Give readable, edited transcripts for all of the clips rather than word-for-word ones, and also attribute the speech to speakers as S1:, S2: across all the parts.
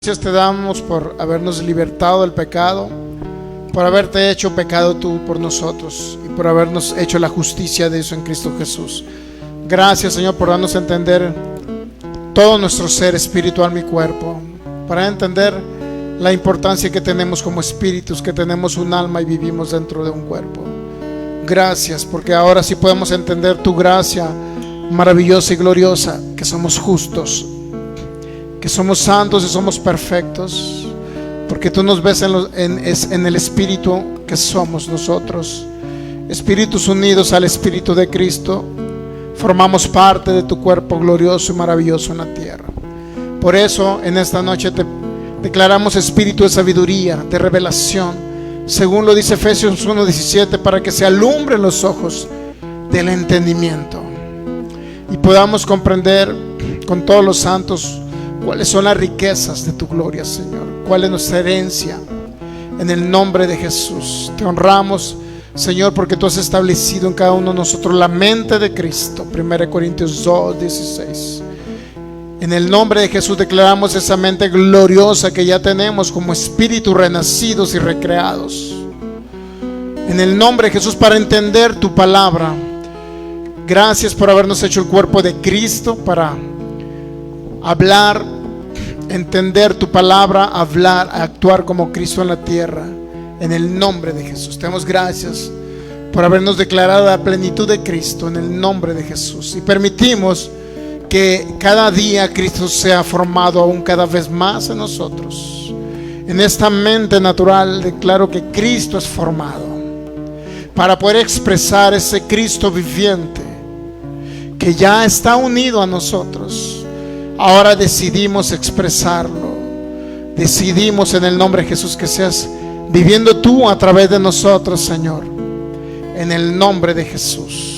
S1: Gracias te damos por habernos libertado del pecado, por haberte hecho pecado tú por nosotros y por habernos hecho la justicia de eso en Cristo Jesús. Gracias, Señor, por darnos a entender todo nuestro ser espiritual, mi cuerpo, para entender la importancia que tenemos como espíritus, que tenemos un alma y vivimos dentro de un cuerpo. Gracias, porque ahora sí podemos entender tu gracia maravillosa y gloriosa, que somos justos, que somos santos y somos perfectos, porque tú nos ves en el espíritu que somos nosotros, espíritus unidos al espíritu de Cristo. Formamos parte de tu cuerpo glorioso y maravilloso en la tierra. Por eso en esta noche te declaramos espíritu de sabiduría, de revelación, según lo dice Efesios 1:17, para que se alumbren los ojos del entendimiento y podamos comprender con todos los santos cuáles son las riquezas de tu gloria, Señor, cuál es nuestra herencia. En el nombre de Jesús te honramos, Señor, porque tú has establecido en cada uno de nosotros la mente de Cristo. 1 Corintios 2:16. En el nombre de Jesús declaramos esa mente gloriosa que ya tenemos como espíritus renacidos y recreados. En el nombre de Jesús, para entender tu palabra. Gracias por habernos hecho el cuerpo de Cristo para hablar, entender tu palabra, hablar, actuar como Cristo en la tierra. En el nombre de Jesús te damos gracias por habernos declarado la plenitud de Cristo en el nombre de Jesús, y permitimos que cada día Cristo sea formado aún cada vez más en nosotros. En esta mente natural declaro que Cristo es formado para poder expresar ese Cristo viviente que ya está unido a nosotros. Ahora decidimos expresarlo. Decidimos en el nombre de Jesús que seas viviendo tú a través de nosotros, Señor. En el nombre de Jesús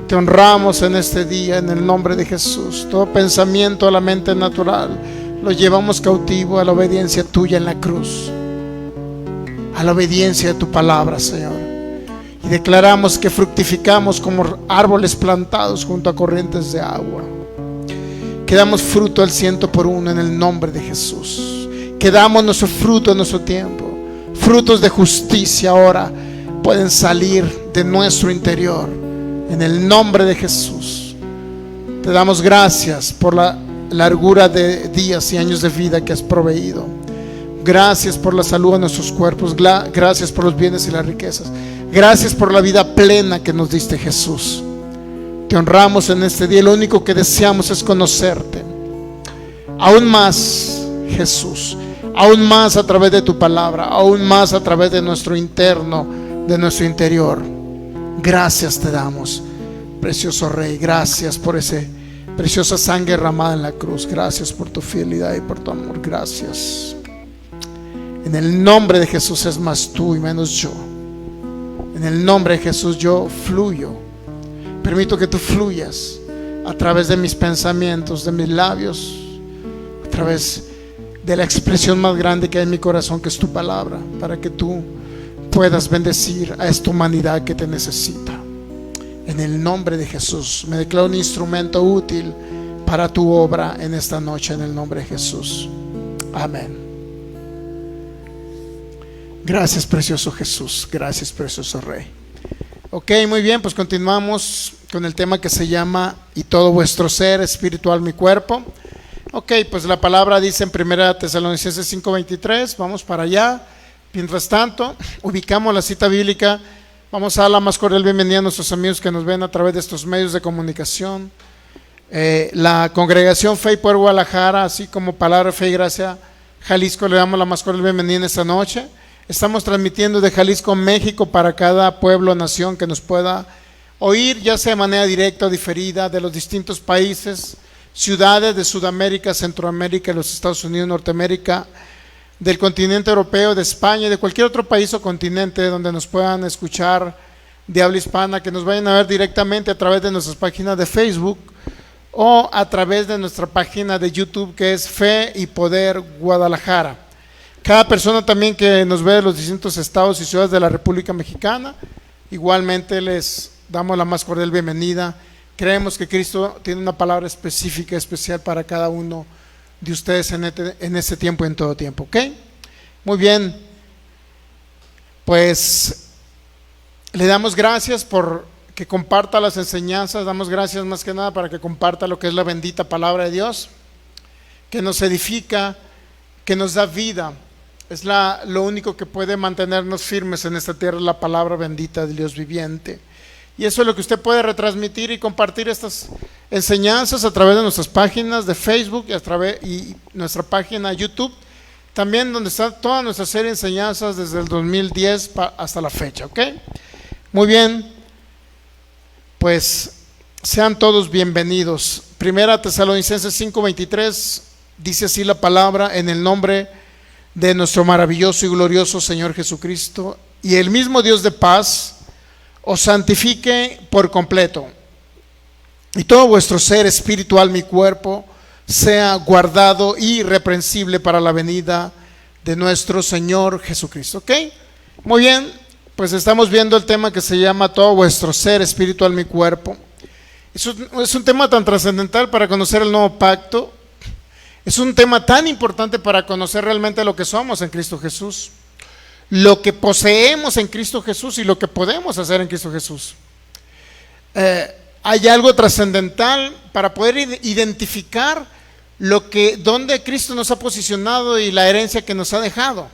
S1: te honramos en este día, en el nombre de Jesús. Todo pensamiento a la mente natural lo llevamos cautivo a la obediencia tuya en la cruz, a la obediencia de tu palabra, Señor. Y declaramos que fructificamos como árboles plantados junto a corrientes de agua, que damos fruto al 100% en el nombre de Jesús, que damos nuestro fruto en nuestro tiempo. Frutos de justicia ahora pueden salir de nuestro interior en el nombre de Jesús. Te damos gracias por la largura de días y años de vida que has proveído. Gracias por la salud de nuestros cuerpos. Gracias por los bienes y las riquezas. Gracias por la vida plena que nos diste, Jesús. Te honramos en este día. Lo único que deseamos es conocerte aún más, Jesús, aún más a través de tu palabra, aún más a través de nuestro interno, de nuestro interior. Gracias te damos, precioso Rey. Gracias por esa preciosa sangre derramada en la cruz. Gracias por tu fidelidad y por tu amor. Gracias. En el nombre de Jesús, es más tú y menos yo. En el nombre de Jesús yo fluyo. Permito que tú fluyas a través de mis pensamientos, de mis labios, a través de la expresión más grande que hay en mi corazón, que es tu palabra, para que tú puedas bendecir a esta humanidad que te necesita. En el nombre de Jesús me declaro un instrumento útil para tu obra en esta noche, en el nombre de Jesús. Amén. Gracias, precioso Jesús. Gracias, precioso Rey. Ok, muy bien, pues continuamos con el tema que se llama "Y todo vuestro ser espiritual, mi cuerpo". Ok, pues la palabra dice en 1 Tesalonicenses 5:23. Vamos para allá. Mientras tanto, ubicamos la cita bíblica. Vamos a dar la más cordial bienvenida a nuestros amigos que nos ven a través de estos medios de comunicación. La congregación Fe y Poder Guadalajara, así como Palabra, Fe y Gracia Jalisco, le damos la más cordial bienvenida en esta noche. Estamos transmitiendo de Jalisco, México, para cada pueblo o nación que nos pueda oír, ya sea de manera directa o diferida, de los distintos países, ciudades de Sudamérica, Centroamérica, los Estados Unidos, Norteamérica, del continente europeo, de España y de cualquier otro país o continente donde nos puedan escuchar de habla hispana, que nos vayan a ver directamente a través de nuestras páginas de Facebook o a través de nuestra página de YouTube, que es Fe y Poder Guadalajara. Cada persona también que nos ve de los distintos estados y ciudades de la República Mexicana, igualmente les damos la más cordial bienvenida. Creemos que Cristo tiene una palabra específica, especial para cada uno de ustedes en este tiempo y en todo tiempo, ¿ok? Muy bien, pues le damos gracias por que comparta las enseñanzas, damos gracias más que nada para que comparta lo que es la bendita palabra de Dios, que nos edifica, que nos da vida. Es lo único que puede mantenernos firmes en esta tierra, la palabra bendita del Dios viviente. Y eso es lo que usted puede retransmitir y compartir estas enseñanzas a través de nuestras páginas de Facebook y nuestra página YouTube, también donde está toda nuestra serie de enseñanzas desde el 2010 hasta la fecha, ¿ok? Muy bien, pues sean todos bienvenidos. Primera Tesalonicenses 5:23 dice así la palabra: en el nombre de nuestro maravilloso y glorioso Señor Jesucristo, y el mismo Dios de paz os santifique por completo, y todo vuestro ser, espíritu, alma y cuerpo sea guardado irreprensible para la venida de nuestro Señor Jesucristo. ¿Ok? Muy bien, pues estamos viendo el tema que se llama todo vuestro ser, espíritu, alma y cuerpo. Es un tema tan trascendental para conocer el nuevo pacto. Es un tema tan importante para conocer realmente lo que somos en Cristo Jesús, lo que poseemos en Cristo Jesús y lo que podemos hacer en Cristo Jesús. Hay algo trascendental para poder identificar dónde Cristo nos ha posicionado y la herencia que nos ha dejado.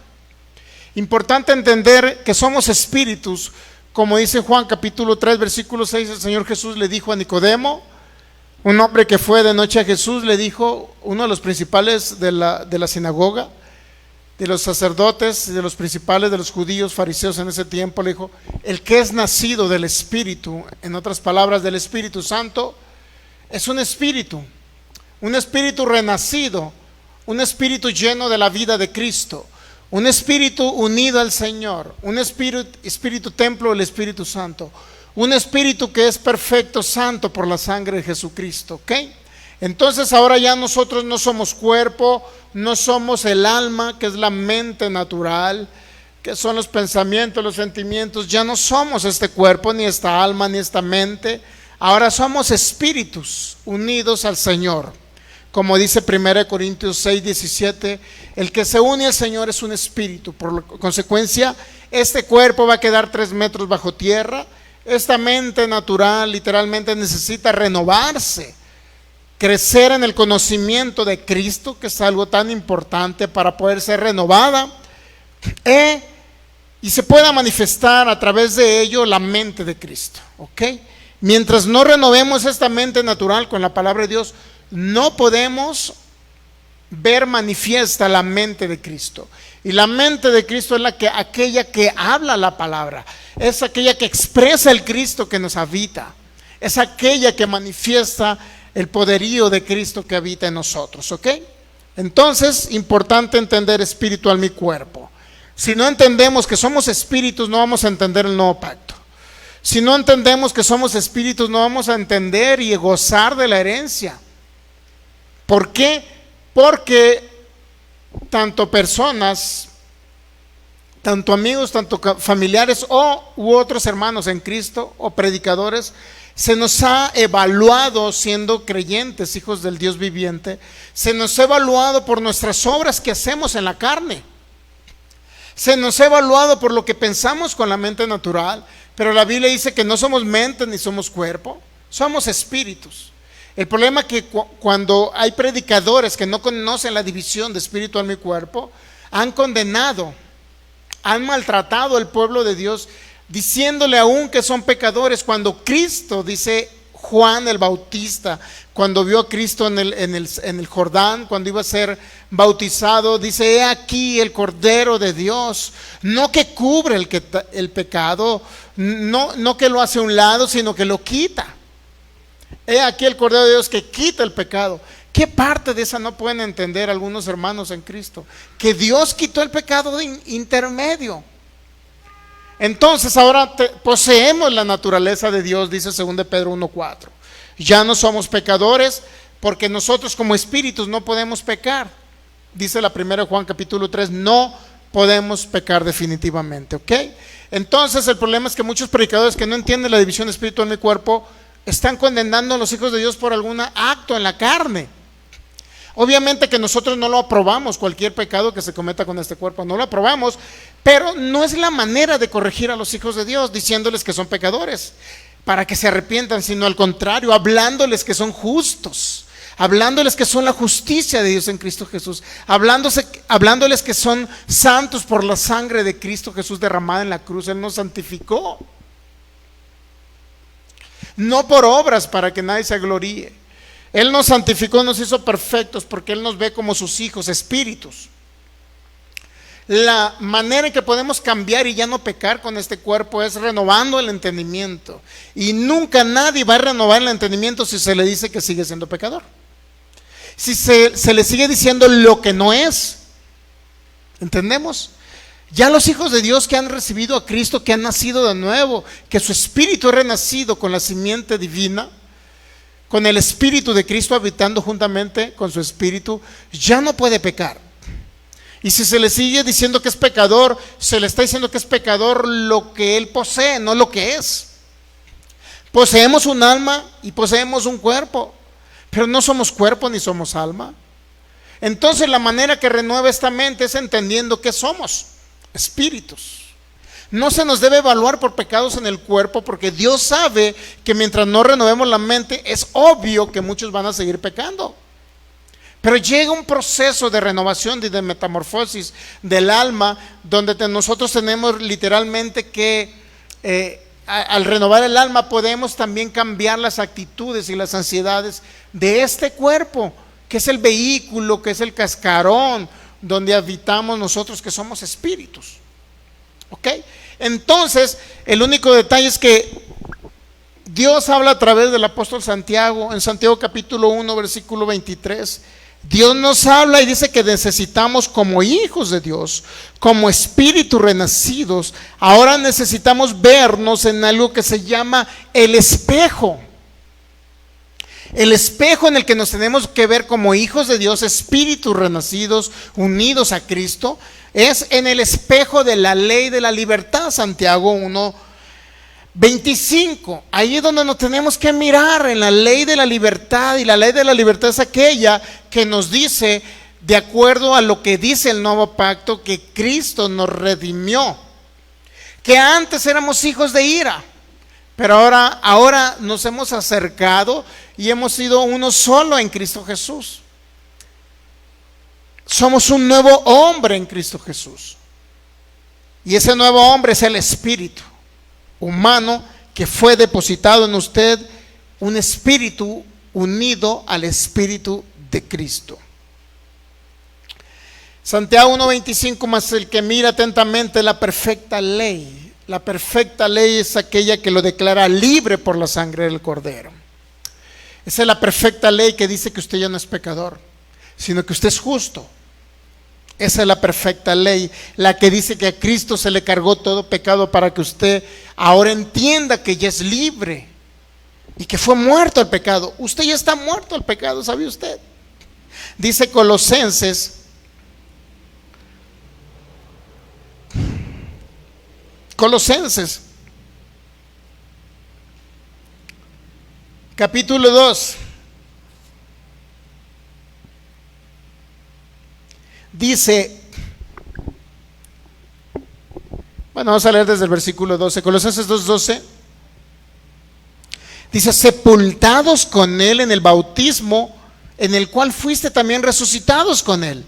S1: Importante entender que somos espíritus, como dice Juan capítulo 3 versículo 6, el Señor Jesús le dijo a Nicodemo, un hombre que fue de noche a Jesús, le dijo, uno de los principales de la sinagoga, de los sacerdotes, de los principales de los judíos, fariseos en ese tiempo, le dijo, el que es nacido del Espíritu, en otras palabras, del Espíritu Santo, es un espíritu renacido, un espíritu lleno de la vida de Cristo, un espíritu unido al Señor, un espíritu templo del Espíritu Santo, un espíritu que es perfecto, santo por la sangre de Jesucristo, ¿ok? Entonces ahora ya nosotros no somos cuerpo, no somos el alma, que es la mente natural, que son los pensamientos, los sentimientos. Ya no somos este cuerpo, ni esta alma, ni esta mente. Ahora somos espíritus unidos al Señor. Como dice 1 Corintios 6:17, el que se une al Señor es un espíritu. Por consecuencia, este cuerpo va a quedar 3 metros bajo tierra. Esta mente natural literalmente necesita renovarse, crecer en el conocimiento de Cristo, que es algo tan importante para poder ser renovada, y se pueda manifestar a través de ello la mente de Cristo, ¿ok? Mientras no renovemos esta mente natural con la palabra de Dios, no podemos ver manifiesta la mente de Cristo. Y la mente de Cristo es aquella que habla la palabra, es aquella que expresa el Cristo que nos habita, es aquella que manifiesta el poderío de Cristo que habita en nosotros, ¿ok? Entonces, importante entender espíritu, alma y cuerpo. Si no entendemos que somos espíritus, no vamos a entender el nuevo pacto. Si no entendemos que somos espíritus, no vamos a entender y gozar de la herencia. ¿Por qué? Porque tanto personas, tanto amigos, tanto familiares u otros hermanos en Cristo o predicadores, se nos ha evaluado siendo creyentes, hijos del Dios viviente, se nos ha evaluado por nuestras obras que hacemos en la carne, se nos ha evaluado por lo que pensamos con la mente natural, pero la Biblia dice que no somos mente ni somos cuerpo, somos espíritus. El problema es que cuando hay predicadores que no conocen la división de espíritu, alma y cuerpo, han condenado, han maltratado al pueblo de Dios, diciéndole aún que son pecadores, cuando Cristo, dice Juan el Bautista, cuando vio a Cristo en el Jordán, cuando iba a ser bautizado, dice, he aquí el Cordero de Dios, no que cubre el pecado, no que lo hace a un lado, sino que lo quita. He aquí el Cordero de Dios que quita el pecado. ¿Qué parte de esa no pueden entender algunos hermanos en Cristo? Que Dios quitó el pecado de intermedio. Entonces ahora poseemos la naturaleza de Dios, dice 2 Pedro 1:4. Ya no somos pecadores porque nosotros como espíritus no podemos pecar. Dice la 1 Juan capítulo 3, no podemos pecar definitivamente, ¿ok? Entonces el problema es que muchos predicadores que no entienden la división espíritu, alma y cuerpo están condenando a los hijos de Dios por algún acto en la carne. Obviamente que nosotros no lo aprobamos, cualquier pecado que se cometa con este cuerpo, no lo aprobamos, pero no es la manera de corregir a los hijos de Dios diciéndoles que son pecadores para que se arrepientan, sino al contrario, hablándoles que son justos, hablándoles que son la justicia de Dios en Cristo Jesús, hablándoles que son santos por la sangre de Cristo Jesús derramada en la cruz. Él nos santificó, no por obras para que nadie se gloríe. Él nos santificó, nos hizo perfectos porque Él nos ve como sus hijos, espíritus. La manera en que podemos cambiar y ya no pecar con este cuerpo es renovando el entendimiento. Y nunca nadie va a renovar el entendimiento si se le dice que sigue siendo pecador. Si se le sigue diciendo lo que no es. ¿Entendemos? Ya los hijos de Dios que han recibido a Cristo, que han nacido de nuevo, que su espíritu es renacido con la simiente divina, con el espíritu de Cristo habitando juntamente con su espíritu, ya no puede pecar. Y si se le sigue diciendo que es pecador, se le está diciendo que es pecador lo que él posee, no lo que es. Poseemos un alma y poseemos un cuerpo, pero no somos cuerpo ni somos alma. Entonces la manera que renueva esta mente es entendiendo que somos espíritus. No se nos debe evaluar por pecados en el cuerpo, porque Dios sabe que mientras no renovemos la mente, es obvio que muchos van a seguir pecando. Pero llega un proceso de renovación y de metamorfosis del alma, donde nosotros tenemos literalmente que, al renovar el alma, podemos también cambiar las actitudes y las ansiedades de este cuerpo, que es el vehículo, que es el cascarón, donde habitamos nosotros que somos espíritus. ¿Ok? Entonces, el único detalle es que Dios habla a través del apóstol Santiago, en Santiago capítulo 1, versículo 23. Dios nos habla y dice que necesitamos, como hijos de Dios, como espíritus renacidos, ahora necesitamos vernos en algo que se llama el espejo. El espejo en el que nos tenemos que ver como hijos de Dios, espíritus renacidos, unidos a Cristo, es en el espejo de la ley de la libertad, Santiago 1:25. Ahí es donde nos tenemos que mirar, en la ley de la libertad. Y la ley de la libertad es aquella que nos dice, de acuerdo a lo que dice el nuevo pacto, que Cristo nos redimió, que antes éramos hijos de ira, pero ahora nos hemos acercado y hemos sido uno solo en Cristo Jesús. Somos un nuevo hombre en Cristo Jesús, y ese nuevo hombre es el espíritu humano que fue depositado en usted, un espíritu unido al espíritu de Cristo. Santiago 1:25, mas el que mira atentamente la perfecta ley. La perfecta ley es aquella que lo declara libre por la sangre del Cordero. Esa es la perfecta ley que dice que usted ya no es pecador, sino que usted es justo. Esa es la perfecta ley, la que dice que a Cristo se le cargó todo pecado para que usted ahora entienda que ya es libre y que fue muerto al pecado. Usted ya está muerto al pecado, ¿sabe usted? Dice Colosenses capítulo 2. Dice, bueno, vamos a leer desde el versículo 12, Colosenses 2:12. Dice, sepultados con Él en el bautismo, en el cual fuiste también resucitados con Él.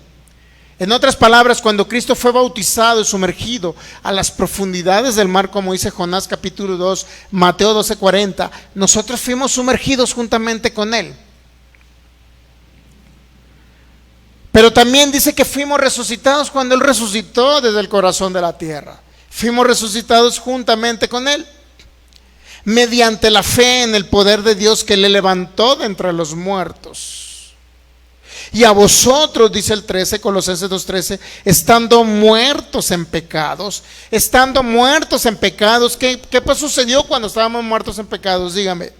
S1: En otras palabras, cuando Cristo fue bautizado y sumergido a las profundidades del mar, como dice Jonás capítulo 2, Mateo 12:40, nosotros fuimos sumergidos juntamente con Él. Pero también dice que fuimos resucitados cuando Él resucitó desde el corazón de la tierra. Fuimos resucitados juntamente con Él, mediante la fe en el poder de Dios que le levantó de entre los muertos. Y a vosotros, dice el 13, Colosenses 2:13, estando muertos en pecados, ¿qué pues sucedió cuando estábamos muertos en pecados? Dígame.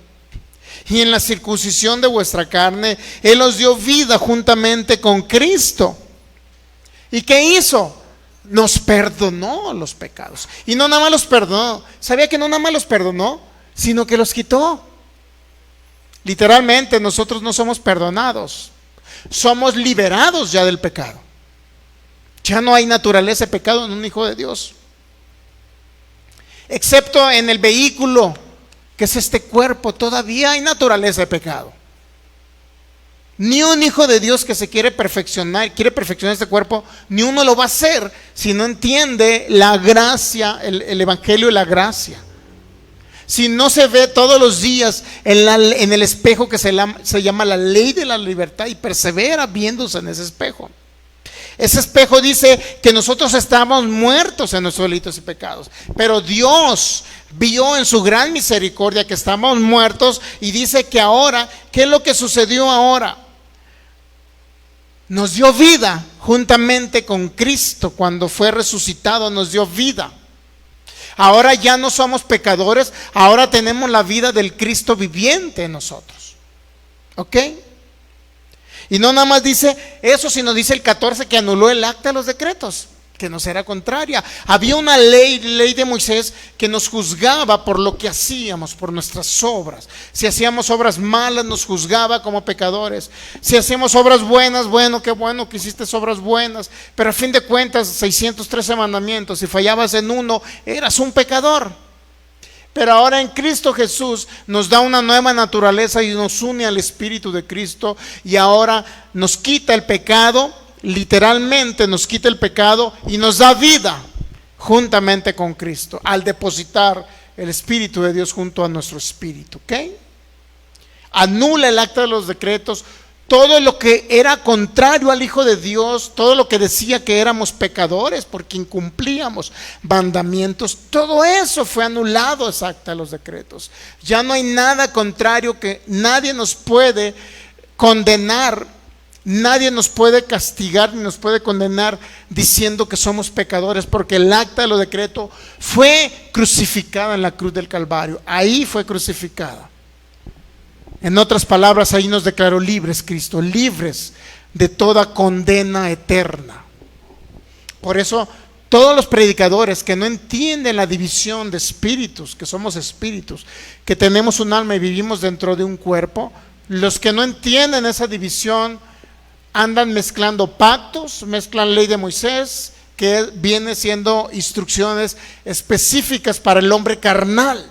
S1: Y en la circuncisión de vuestra carne, Él os dio vida juntamente con Cristo. ¿Y qué hizo? Nos perdonó los pecados. Y no nada más los perdonó. ¿Sabía que no nada más los perdonó? Sino que los quitó. Literalmente nosotros no somos perdonados. Somos liberados ya del pecado. Ya no hay naturaleza de pecado en un hijo de Dios. Excepto en el vehículo, que es este cuerpo, todavía hay naturaleza de pecado. Ni un hijo de Dios que se quiere perfeccionar este cuerpo, ni uno lo va a hacer si no entiende la gracia, el evangelio de la gracia. Si no se ve todos los días en el espejo que se llama la ley de la libertad y persevera viéndose en ese espejo. Ese espejo dice que nosotros estamos muertos en nuestros delitos y pecados, pero Dios vio en su gran misericordia que estamos muertos y dice que ahora, ¿qué es lo que sucedió ahora? Nos dio vida juntamente con Cristo. Cuando fue resucitado nos dio vida. Ahora ya no somos pecadores, ahora tenemos la vida del Cristo viviente en nosotros. ¿Ok? Y no nada más dice eso, sino dice el 14 que anuló el acta de los decretos, que nos era contraria. Había una ley de Moisés que nos juzgaba por lo que hacíamos, por nuestras obras. Si hacíamos obras malas, nos juzgaba como pecadores. Si hacíamos obras buenas, bueno, qué bueno que hiciste obras buenas, pero a fin de cuentas 613 mandamientos, si fallabas en uno, eras un pecador. Pero ahora en Cristo Jesús nos da una nueva naturaleza y nos une al Espíritu de Cristo, y ahora nos quita el pecado. Literalmente nos quita el pecado y nos da vida juntamente con Cristo al depositar el Espíritu de Dios junto a nuestro espíritu. ¿Ok? Anula el acta de los decretos, todo lo que era contrario al Hijo de Dios, todo lo que decía que éramos pecadores porque incumplíamos mandamientos, todo eso fue anulado, esa acta de los decretos. Ya no hay nada contrario, que nadie nos puede condenar. Nadie nos puede castigar ni nos puede condenar diciendo que somos pecadores, porque el acta de los decretos fue crucificada en la cruz del Calvario. Ahí fue crucificada. En otras palabras, ahí nos declaró libres Cristo, libres de toda condena eterna. Por eso todos los predicadores que no entienden la división de espíritus, que somos espíritus, que tenemos un alma y vivimos dentro de un cuerpo, los que no entienden esa división andan mezclando pactos, mezclan ley de Moisés, que viene siendo instrucciones específicas para el hombre carnal.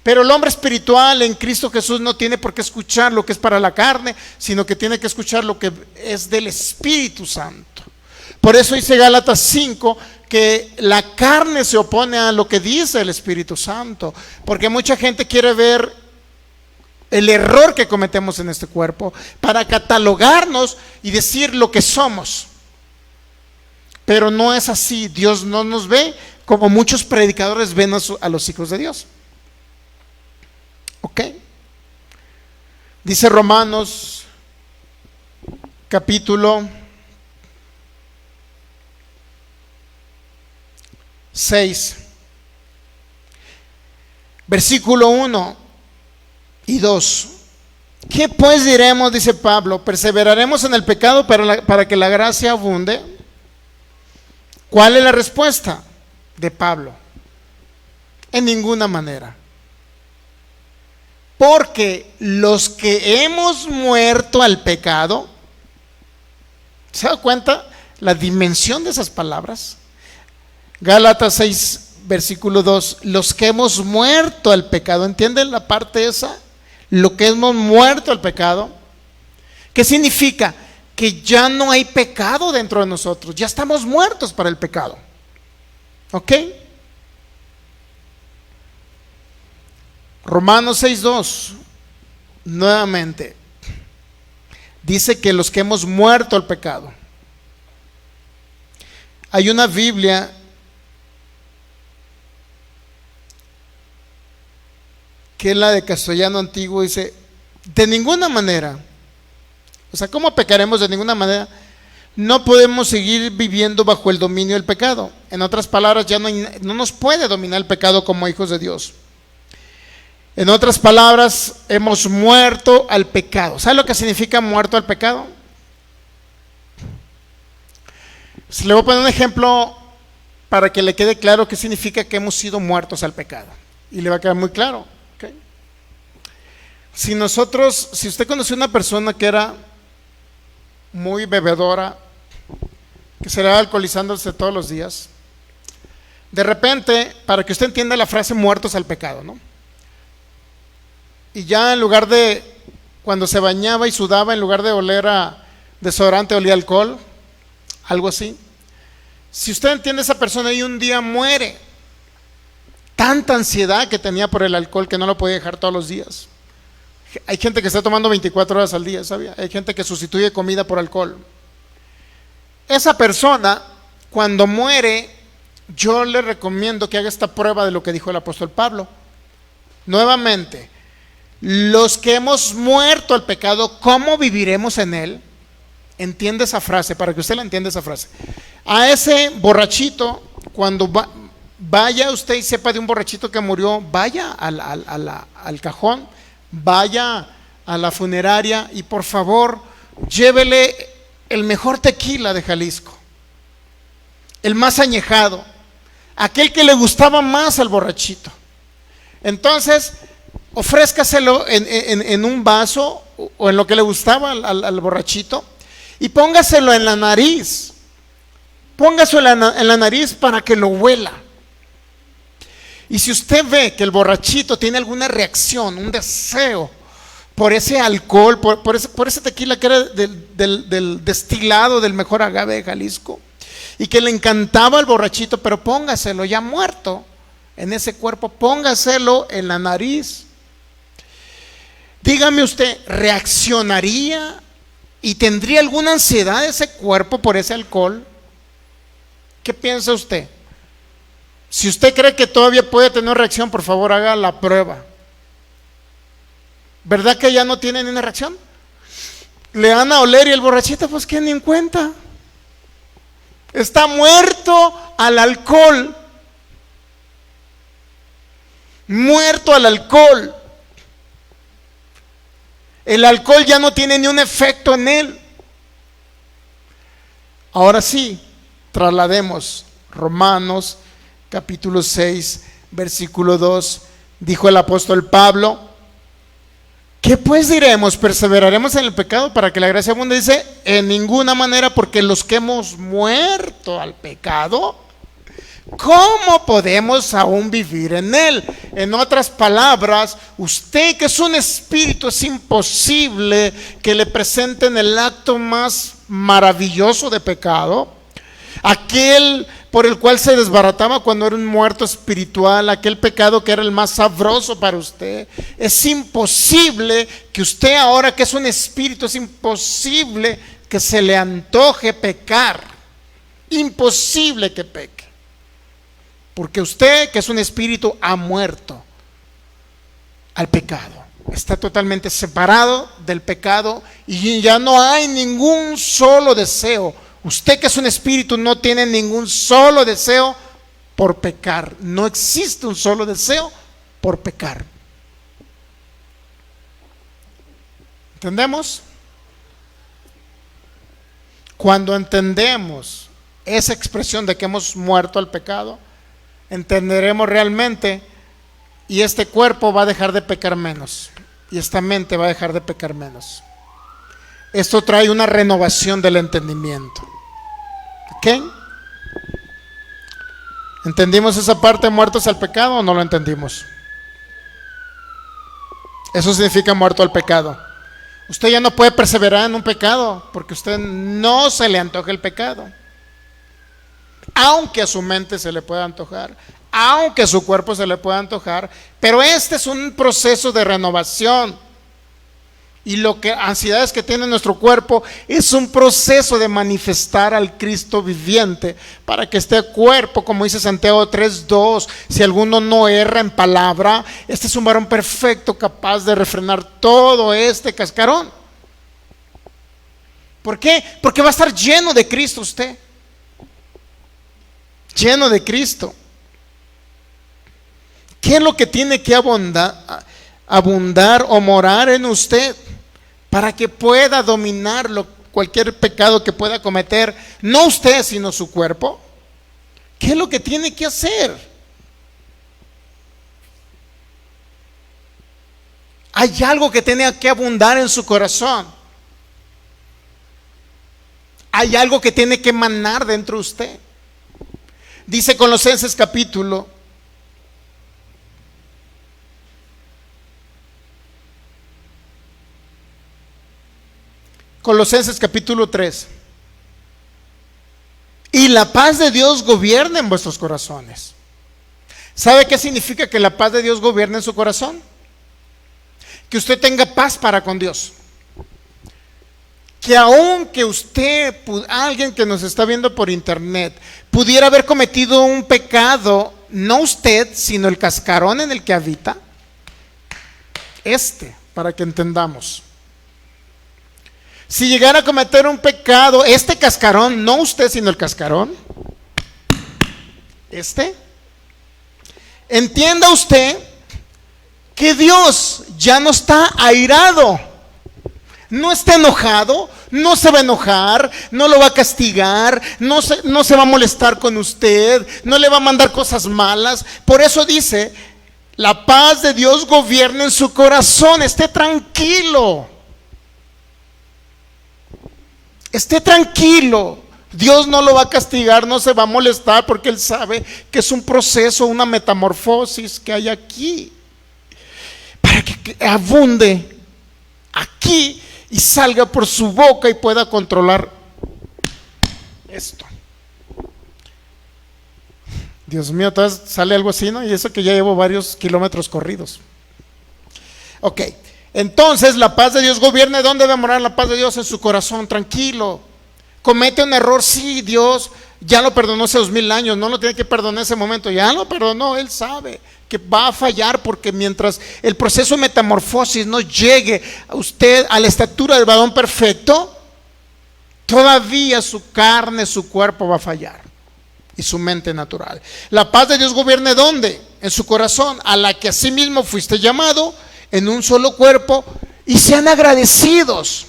S1: Pero el hombre espiritual en Cristo Jesús no tiene por qué escuchar lo que es para la carne, sino que tiene que escuchar lo que es del Espíritu Santo. Por eso dice Gálatas 5 que la carne se opone a lo que dice el Espíritu Santo, porque mucha gente quiere ver el error que cometemos en este cuerpo para catalogarnos y decir lo que somos. Pero no es así. Dios no nos ve como muchos predicadores ven a los hijos de Dios. ¿Ok? Dice Romanos capítulo 6, versículo 1 y 2. ¿Qué pues diremos? Dice Pablo. ¿Perseveraremos en el pecado para que la gracia abunde? ¿Cuál es la respuesta de Pablo? En ninguna manera. Porque los que hemos muerto al pecado, ¿se da cuenta la dimensión de esas palabras? Gálatas 6, versículo 2. Los que hemos muerto al pecado, ¿entienden la parte esa? Lo que hemos muerto al pecado. ¿Qué significa? Que ya no hay pecado dentro de nosotros, ya estamos muertos para el pecado. ¿Ok? Romanos 6:2 nuevamente dice que los que hemos muerto al pecado. Hay una Biblia que es la de Castellano Antiguo, dice: de ninguna manera. O sea, ¿cómo pecaremos? De ninguna manera. No podemos seguir viviendo bajo el dominio del pecado. En otras palabras, ya no nos puede dominar el pecado como hijos de Dios. En otras palabras, hemos muerto al pecado. ¿Sabe lo que significa muerto al pecado? Pues le voy a poner un ejemplo para que le quede claro qué significa que hemos sido muertos al pecado. Y le va a quedar muy claro. ¿Okay? Si usted conoció una persona que era muy bebedora, que se le va alcoholizándose todos los días, de repente, para que usted entienda la frase muertos al pecado, ¿no? Y ya en lugar de, cuando se bañaba y sudaba, en lugar de oler a desodorante, olía alcohol, algo así. Si usted entiende a esa persona y un día muere, tanta ansiedad que tenía por el alcohol que no lo podía dejar todos los días. Hay gente que está tomando 24 horas al día, ¿sabía? Hay gente que sustituye comida por alcohol. Esa persona, cuando muere, yo le recomiendo que haga esta prueba de lo que dijo el apóstol Pablo. Nuevamente, los que hemos muerto al pecado, ¿cómo viviremos en él? Entiende esa frase, para que usted la entienda esa frase. A ese borrachito, cuando vaya usted y sepa de un borrachito que murió, vaya al cajón, vaya a la funeraria y por favor llévele el mejor tequila de Jalisco, el más añejado, aquel que le gustaba más al borrachito. Entonces ofrézcaselo en un vaso o en lo que le gustaba al borrachito y póngaselo en la nariz. Póngaselo en la nariz para que lo huela. Y si usted ve que el borrachito tiene alguna reacción, un deseo por ese alcohol, por ese tequila que era del destilado del mejor agave de Jalisco, y que le encantaba al borrachito, pero póngaselo ya muerto en ese cuerpo, póngaselo en la nariz. Dígame usted, ¿reaccionaría y tendría alguna ansiedad ese cuerpo por ese alcohol? ¿Qué piensa usted? Si usted cree que todavía puede tener reacción, por favor haga la prueba. ¿Verdad que ya no tiene ni una reacción? Le dan a oler y el borrachito, pues que ni en cuenta. Está muerto al alcohol. Muerto al alcohol. El alcohol ya no tiene ni un efecto en él. Ahora sí, traslademos Romanos capítulo 6, versículo 2. Dijo el apóstol Pablo: ¿qué pues diremos? ¿Perseveraremos en el pecado para que la gracia abunde? Dice: en ninguna manera, porque los que hemos muerto al pecado, ¿cómo podemos aún vivir en él? En otras palabras, usted que es un espíritu, es imposible que le presenten el acto más maravilloso de pecado, aquel por el cual se desbarataba cuando era un muerto espiritual, aquel pecado que era el más sabroso para usted. Es imposible que usted, ahora que es un espíritu, es imposible que se le antoje pecar. Imposible que peque, porque usted, que es un espíritu, ha muerto al pecado. Está totalmente separado del pecado y ya no hay ningún solo deseo. Usted, que es un espíritu, no tiene ningún solo deseo por pecar. No existe un solo deseo por pecar. ¿Entendemos? Cuando entendemos esa expresión de que hemos muerto al pecado, entenderemos realmente, y este cuerpo va a dejar de pecar menos, y esta mente va a dejar de pecar menos. Esto trae una renovación del entendimiento. ¿Ok? ¿Entendimos esa parte, muertos al pecado, o no lo entendimos? Eso significa muerto al pecado. Usted ya no puede perseverar en un pecado porque usted no se le antoja el pecado. Aunque a su mente se le pueda antojar, aunque a su cuerpo se le pueda antojar, pero este es un proceso de renovación. Y lo que ansiedades que tiene nuestro cuerpo es un proceso de manifestar al Cristo viviente, para que este cuerpo, como dice Santiago 3:2, si alguno no erra en palabra, este es un varón perfecto, capaz de refrenar todo este cascarón. ¿Por qué? Porque va a estar lleno de Cristo usted. Lleno de Cristo. ¿Qué es lo que tiene que abundar o morar en usted para que pueda dominar cualquier pecado que pueda cometer? No usted, sino su cuerpo. ¿Qué es lo que tiene que hacer? Hay algo que tiene que abundar en su corazón. Hay algo que tiene que emanar dentro de usted. Dice Colosenses capítulo 3. Y la paz de Dios gobierna en vuestros corazones. ¿Sabe qué significa que la paz de Dios gobierne en su corazón? Que usted tenga paz para con Dios. Que aunque usted, alguien que nos está viendo por internet, pudiera haber cometido un pecado, no usted, sino el cascarón en el que habita, para que entendamos. Si llegara a cometer un pecado, este cascarón, no usted, sino el cascarón, entienda usted que Dios ya no está airado. No está enojado, no se va a enojar, no lo va a castigar, no se va a molestar con usted, no le va a mandar cosas malas. Por eso dice, la paz de Dios gobierna en su corazón. Esté tranquilo. Esté tranquilo. Dios no lo va a castigar, no se va a molestar, porque Él sabe que es un proceso, una metamorfosis que hay aquí, para que abunde aquí y salga por su boca y pueda controlar esto. Dios mío, entonces sale algo así, ¿no? Y eso que ya llevo varios kilómetros corridos. Ok, entonces la paz de Dios gobierna. ¿Dónde debe morar la paz de Dios? En su corazón, tranquilo. Comete un error, sí, Dios ya lo perdonó hace 2000 años, no lo tiene que perdonar en ese momento, ya lo perdonó. Él sabe que va a fallar, porque mientras el proceso de metamorfosis no llegue a usted a la estatura del varón perfecto, todavía su carne, su cuerpo va a fallar, y su mente natural. La paz de Dios gobierne ¿dónde? En su corazón, a la que asimismo fuiste llamado en un solo cuerpo, y sean agradecidos.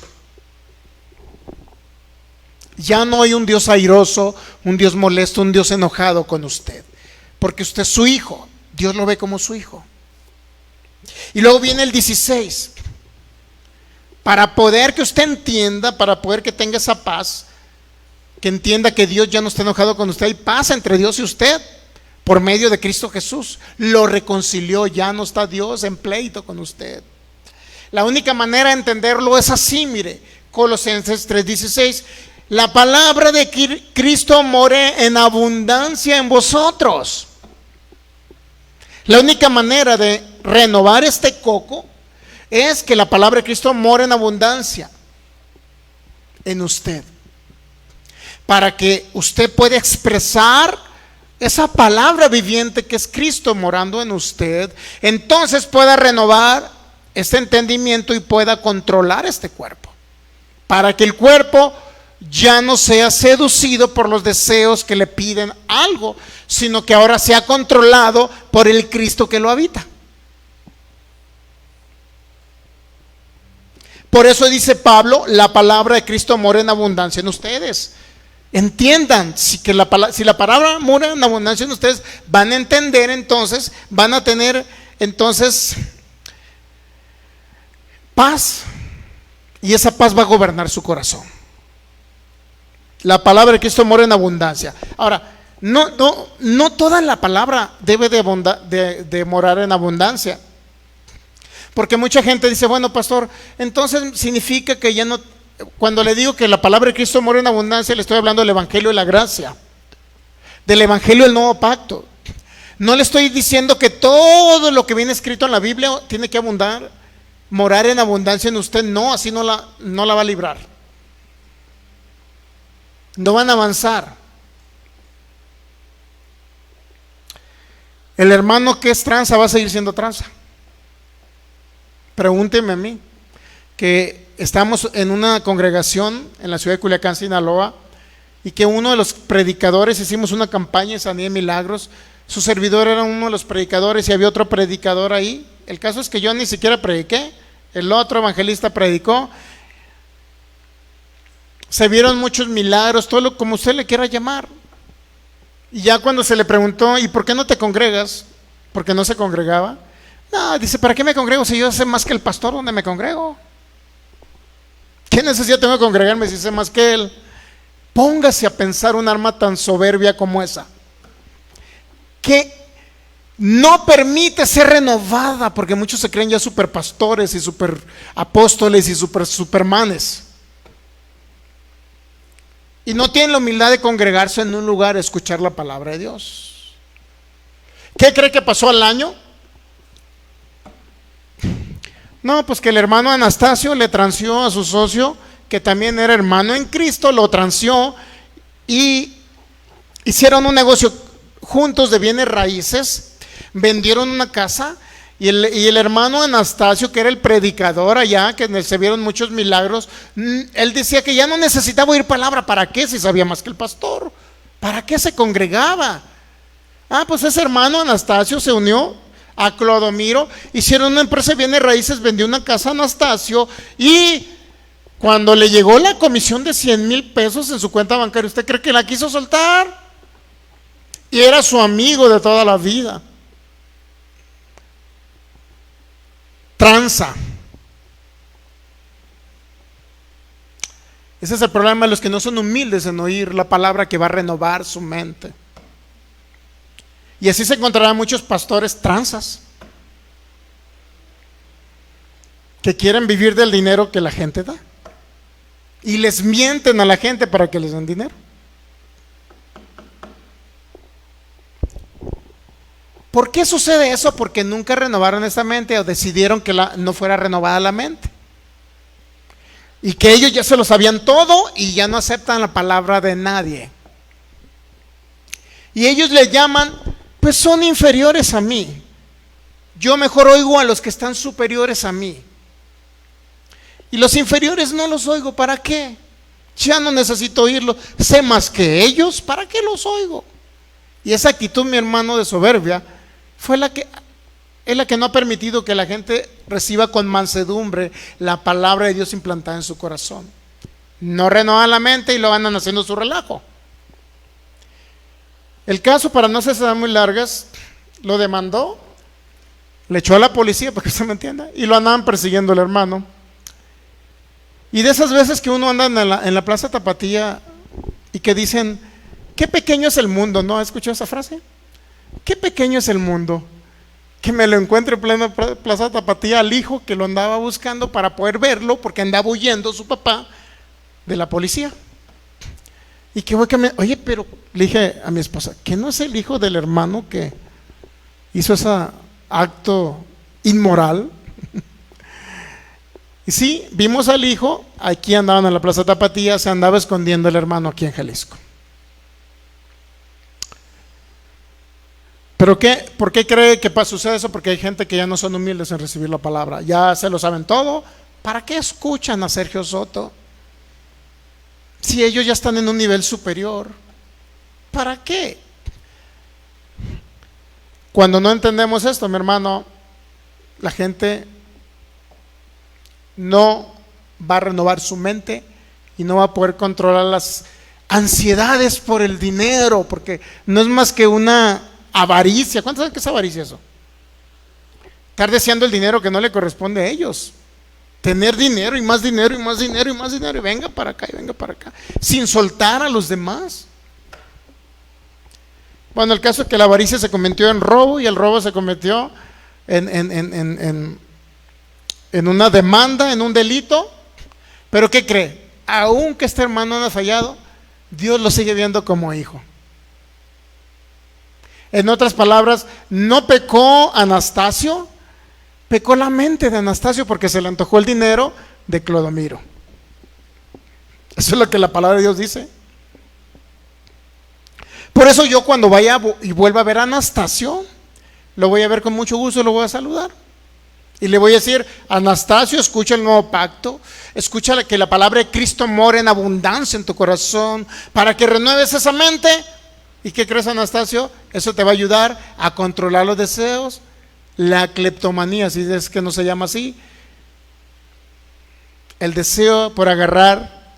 S1: Ya no hay un Dios airoso, un Dios molesto, un Dios enojado con usted, porque usted es su hijo. Dios lo ve como su hijo. Y luego viene el 16. Para poder que usted entienda, para poder que tenga esa paz, que entienda que Dios ya no está enojado con usted, hay paz entre Dios y usted por medio de Cristo Jesús. Lo reconcilió, ya no está Dios en pleito con usted. La única manera de entenderlo es así, mire, Colosenses 3:16. La palabra de Cristo more en abundancia en vosotros. La única manera de renovar este coco es que la palabra de Cristo more en abundancia en usted, para que usted pueda expresar esa palabra viviente que es Cristo morando en usted. Entonces pueda renovar este entendimiento y pueda controlar este cuerpo, para que el cuerpo ya no sea seducido por los deseos que le piden algo, sino que ahora sea controlado por el Cristo que lo habita. Por eso dice Pablo, la palabra de Cristo mora en abundancia en ustedes. Entiendan, si la palabra mora en abundancia en ustedes, van a entender, entonces van a tener entonces paz, y esa paz va a gobernar su corazón. La palabra de Cristo mora en abundancia. Ahora, no toda la palabra debe de morar en abundancia, porque mucha gente dice, bueno, pastor, entonces significa que ya no. Cuando le digo que la palabra de Cristo mora en abundancia, le estoy hablando del evangelio de la gracia, del evangelio del nuevo pacto. No le estoy diciendo que todo lo que viene escrito en la Biblia tiene que abundar, morar en abundancia en usted. No, así no la va a librar. No van a avanzar. El hermano que es tranza va a seguir siendo tranza. Pregúnteme a mí, que estamos en una congregación en la ciudad de Culiacán, Sinaloa, y que uno de los predicadores, hicimos una campaña en Sanidad de Milagros, su servidor era uno de los predicadores y había otro predicador ahí. El caso es que yo ni siquiera prediqué, el otro evangelista predicó. Se vieron muchos milagros, todo lo como usted le quiera llamar. Y ya cuando se le preguntó, ¿y por qué no te congregas? Porque no se congregaba. No, dice, ¿para qué me congrego si yo sé más que el pastor donde me congrego? ¿Qué necesidad tengo de congregarme si sé más que él? Póngase a pensar un arma tan soberbia como esa, que no permite ser renovada, porque muchos se creen ya superpastores y super apóstoles y supermanes, y no tienen la humildad de congregarse en un lugar a escuchar la palabra de Dios. ¿Qué cree que pasó al año? No, pues que el hermano Anastasio le transió a su socio, que también era hermano en Cristo, lo transió y hicieron un negocio juntos de bienes raíces, vendieron una casa y el hermano Anastasio, que era el predicador allá, que se vieron muchos milagros, él decía que ya no necesitaba oír palabra. ¿Para qué? Si sabía más que el pastor. ¿Para qué se congregaba? Pues ese hermano Anastasio se unió a Clodomiro, hicieron una empresa de bienes raíces, vendió una casa a Anastasio, y cuando le llegó la comisión de 100,000 pesos en su cuenta bancaria, ¿usted cree que la quiso soltar? Y era su amigo de toda la vida. Tranza. Ese es el problema de los que no son humildes en oír la palabra que va a renovar su mente. Y así se encontrarán muchos pastores tranzas, que quieren vivir del dinero que la gente da, y les mienten a la gente para que les den dinero. ¿Por qué sucede eso? Porque nunca renovaron esa mente, o decidieron que no fuera renovada la mente, y que ellos ya se lo sabían todo y ya no aceptan la palabra de nadie. Y ellos le llaman, pues son inferiores a mí, yo mejor oigo a los que están superiores a mí. Y los inferiores no los oigo, ¿para qué? Ya no necesito oírlos, sé más que ellos, ¿para qué los oigo? Y esa actitud, mi hermano, de soberbia es la que no ha permitido que la gente reciba con mansedumbre la palabra de Dios implantada en su corazón. No renovan la mente y lo andan haciendo su relajo. El caso, para no hacerse muy largas, lo demandó, le echó a la policía, para que se me entienda, y lo andaban persiguiendo el hermano. Y de esas veces que uno anda en la Plaza Tapatía y que dicen, qué pequeño es el mundo, ¿no? ¿Has escuchado esa frase? Qué pequeño es el mundo, que me lo encuentre en plena Plaza Tapatía al hijo que lo andaba buscando para poder verlo, porque andaba huyendo su papá de la policía. Y que oye, pero le dije a mi esposa, ¿que no es el hijo del hermano que hizo ese acto inmoral? Y sí, vimos al hijo, aquí andaban en la Plaza Tapatía, se andaba escondiendo el hermano aquí en Jalisco. ¿Pero qué? ¿Por qué cree que sucede eso? Porque hay gente que ya no son humildes en recibir la palabra, ya se lo saben todo. ¿Para qué escuchan a Sergio Soto? Si ellos ya están en un nivel superior, ¿para qué? Cuando no entendemos esto, mi hermano, la gente no va a renovar su mente y no va a poder controlar las ansiedades por el dinero, porque no es más que una avaricia. ¿Cuántos saben qué es avaricia eso? Estar deseando el dinero que no le corresponde a ellos. Tener dinero y más dinero y más dinero y más dinero, y venga para acá y venga para acá, sin soltar a los demás. Bueno, el caso es que la avaricia se convirtió en robo, y el robo se convirtió en una demanda, en un delito. Pero ¿qué cree? Aunque este hermano no ha fallado, Dios lo sigue viendo como hijo. En otras palabras, no pecó Anastasio, pecó la mente de Anastasio, porque se le antojó el dinero de Clodomiro. Eso es lo que la palabra de Dios dice. Por eso yo, cuando vaya y vuelva a ver a Anastasio, lo voy a ver con mucho gusto, lo voy a saludar y le voy a decir: Anastasio, escucha el nuevo pacto, escucha que la palabra de Cristo mora en abundancia en tu corazón, para que renueves esa mente. ¿Y qué crees, Anastasio? Eso te va a ayudar a controlar los deseos, la cleptomanía, si es que no se llama así, el deseo por agarrar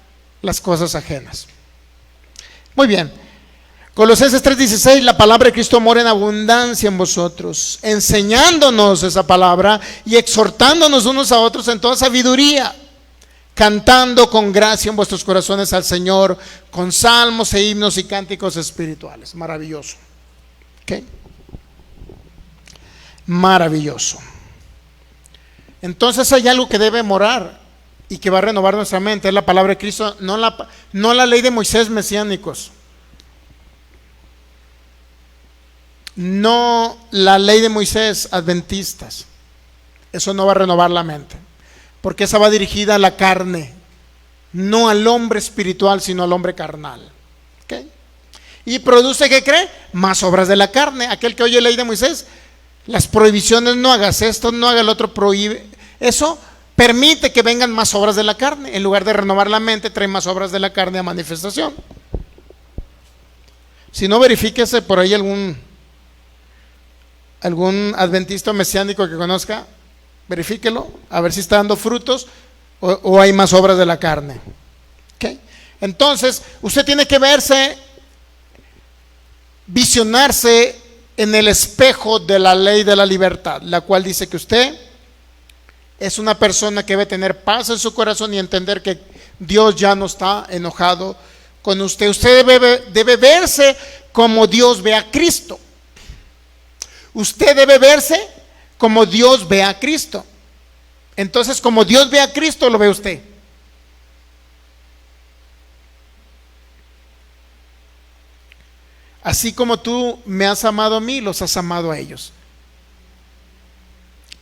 S1: las cosas ajenas. Muy bien. Colosenses 3:16, la palabra de Cristo mora en abundancia en vosotros, enseñándonos esa palabra y exhortándonos unos a otros en toda sabiduría, cantando con gracia en vuestros corazones al Señor, con salmos e himnos y cánticos espirituales. Maravilloso. ¿Okay? Maravilloso. Entonces hay algo que debe morar y que va a renovar nuestra mente, es la palabra de Cristo, no la ley de Moisés mesiánicos, no la ley de Moisés adventistas. Eso no va a renovar la mente, porque esa va dirigida a la carne, no al hombre espiritual, sino al hombre carnal. ¿Okay? Y produce, ¿qué cree? Más obras de la carne. Aquel que oye la ley de Moisés, las prohibiciones, no hagas esto, no hagas el otro, prohíbe. Eso permite que vengan más obras de la carne. En lugar de renovar la mente, trae más obras de la carne a manifestación. Si no, verifíquese por ahí algún adventista mesiánico que conozca, verifíquelo, a ver si está dando frutos o hay más obras de la carne. ¿Okay? Entonces, usted tiene que visionarse en el espejo de la ley de la libertad, la cual dice que usted es una persona que debe tener paz en su corazón y entender que Dios ya no está enojado con usted. Usted debe verse como Dios ve a Cristo. Usted debe verse como Dios ve a Cristo. Entonces, como Dios ve a Cristo, lo ve usted. Así como tú me has amado a mí, los has amado a ellos.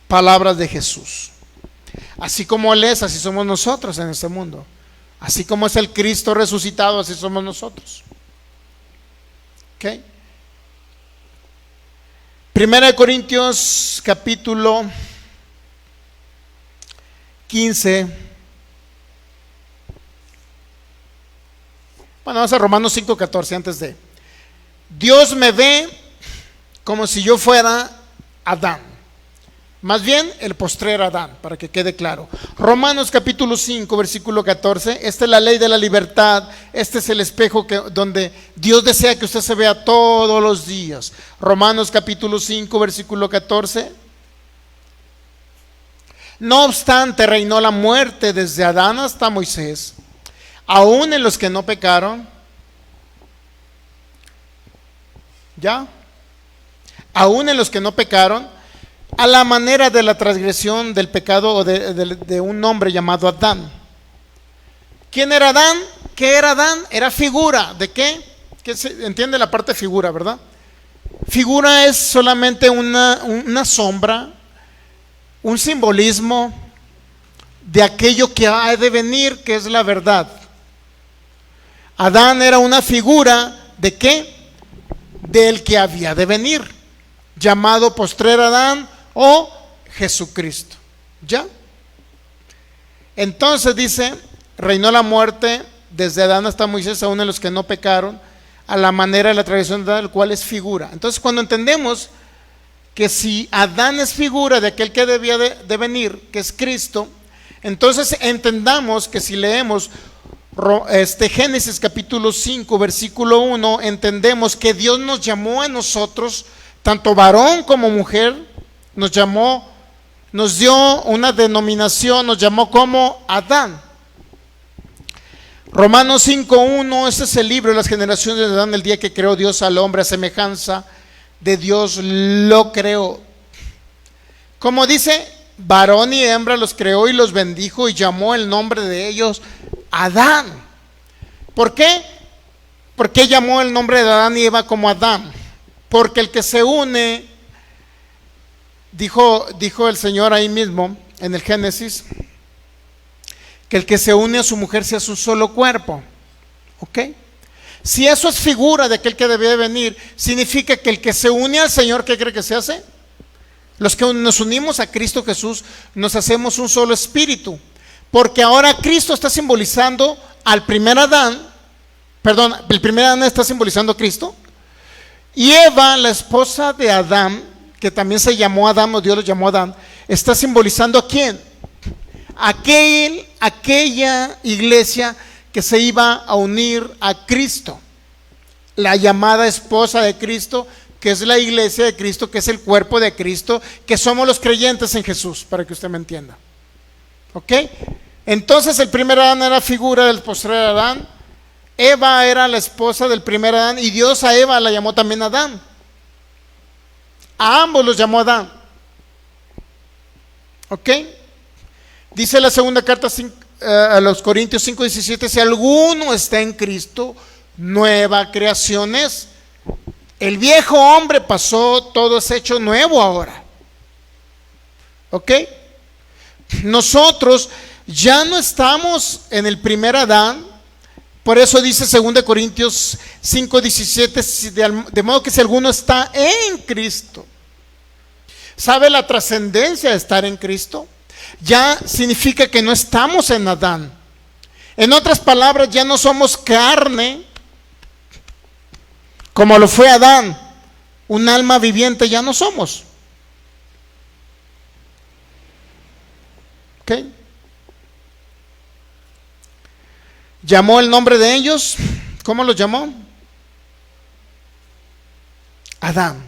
S1: Palabras de Jesús. Así como Él es, así somos nosotros en este mundo. Así como es el Cristo resucitado, así somos nosotros. ¿Ok? Primera de Corintios capítulo 15. Bueno, vamos a Romanos 5:14 antes de. Dios me ve como si yo fuera Adán. Más bien el postrer Adán, para que quede claro. Romanos capítulo 5, versículo 14. Esta es la ley de la libertad. Este es el espejo donde Dios desea que usted se vea todos los días. Romanos capítulo 5, versículo 14. No obstante, reinó la muerte desde Adán hasta Moisés, aún en los que no pecaron. ¿Ya? Aún en los que no pecaron, a la manera de la transgresión del pecado o de un hombre llamado Adán. ¿Quién era Adán? ¿Qué era Adán? Era figura. ¿De qué? ¿Qué se entiende la parte figura, verdad? Figura es solamente una sombra, un simbolismo de aquello que ha de venir, que es la verdad. Adán era una figura ¿de qué? Del que había de venir, llamado postrer Adán o Jesucristo. ¿Ya? Entonces dice, reinó la muerte desde Adán hasta Moisés, aún en los que no pecaron, a la manera de la tradición de Adán, el cual es figura. Entonces, cuando entendemos que si Adán es figura de aquel que debía de venir, que es Cristo, entonces entendamos que si leemos Génesis capítulo 5 versículo 1, entendemos que Dios nos llamó a nosotros, tanto varón como mujer, nos dio una denominación, nos llamó como Adán. Romanos 5:1, ese es el libro de las generaciones de Adán, el día que creó Dios al hombre a semejanza de Dios lo creó. Como dice, varón y hembra los creó y los bendijo y llamó el nombre de ellos Adán. ¿Por qué? ¿Por qué llamó el nombre de Adán y Eva como Adán? Porque el que se une, dijo el Señor ahí mismo en el Génesis, que el que se une a su mujer sea un solo cuerpo. ¿Ok? Si eso es figura de aquel que debía de venir, significa que el que se une al Señor, ¿qué cree que se hace? Los que nos unimos a Cristo Jesús, nos hacemos un solo espíritu. Porque ahora Cristo está simbolizando al primer Adán, perdón, el primer Adán está simbolizando a Cristo, y Eva, la esposa de Adán, que también se llamó Adán, o Dios lo llamó Adán, está simbolizando ¿a quién? Aquella iglesia que se iba a unir a Cristo. la llamada esposa de Cristo, que es la iglesia de Cristo, que es el cuerpo de Cristo, que somos los creyentes en Jesús, para que usted me entienda. ¿Ok? Entonces el primer Adán era figura del postrer Adán. Eva era la esposa del primer Adán, y Dios a Eva la llamó también Adán. A ambos los llamó Adán. ¿Ok? Dice la segunda carta a los Corintios 5:17, si alguno está en Cristo, nueva creación es. El viejo hombre pasó, todo es hecho nuevo ahora. ¿Ok? Nosotros ya no estamos en el primer Adán. Por eso dice 2 Corintios 5:17, de modo que si alguno está en Cristo, ¿sabe la trascendencia de estar en Cristo? Ya significa que no estamos en Adán. En otras palabras, ya no somos carne como lo fue Adán. Un alma viviente ya no somos. ¿Ok? Llamó el nombre de ellos. ¿Cómo los llamó? Adán.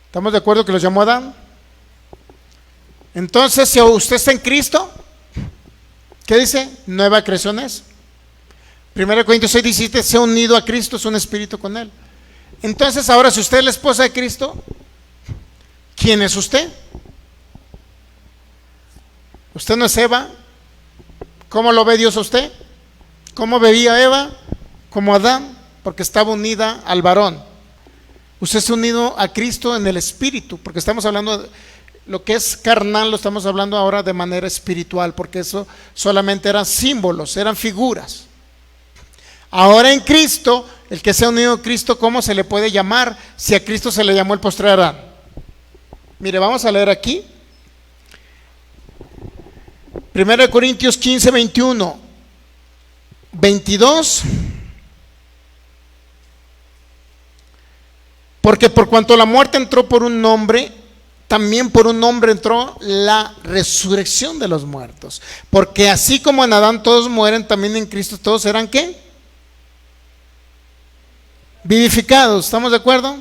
S1: ¿Estamos de acuerdo que los llamó Adán? Entonces, si usted está en Cristo, ¿qué dice? Nueva creación es. 1 Corintios 6:17, se ha unido a Cristo, es un espíritu con Él. Entonces, ahora, si usted es la esposa de Cristo, ¿quién es usted? Usted no es Eva. ¿Cómo lo ve Dios a usted? ¿Cómo veía Eva? Como Adán, porque estaba unida al varón. Usted se ha unido a Cristo en el espíritu, porque estamos hablando de lo que es carnal, lo estamos hablando ahora de manera espiritual, porque eso solamente eran símbolos, eran figuras. Ahora en Cristo, el que se ha unido a Cristo, ¿cómo se le puede llamar si a Cristo se le llamó el postrer Adán? Mire, vamos a leer aquí 1 Corintios 15, 21, 22. Porque por cuanto la muerte entró por un hombre, también por un hombre entró la resurrección de los muertos. Porque así como en Adán todos mueren, también en Cristo todos serán ¿qué? Vivificados. ¿Estamos de acuerdo?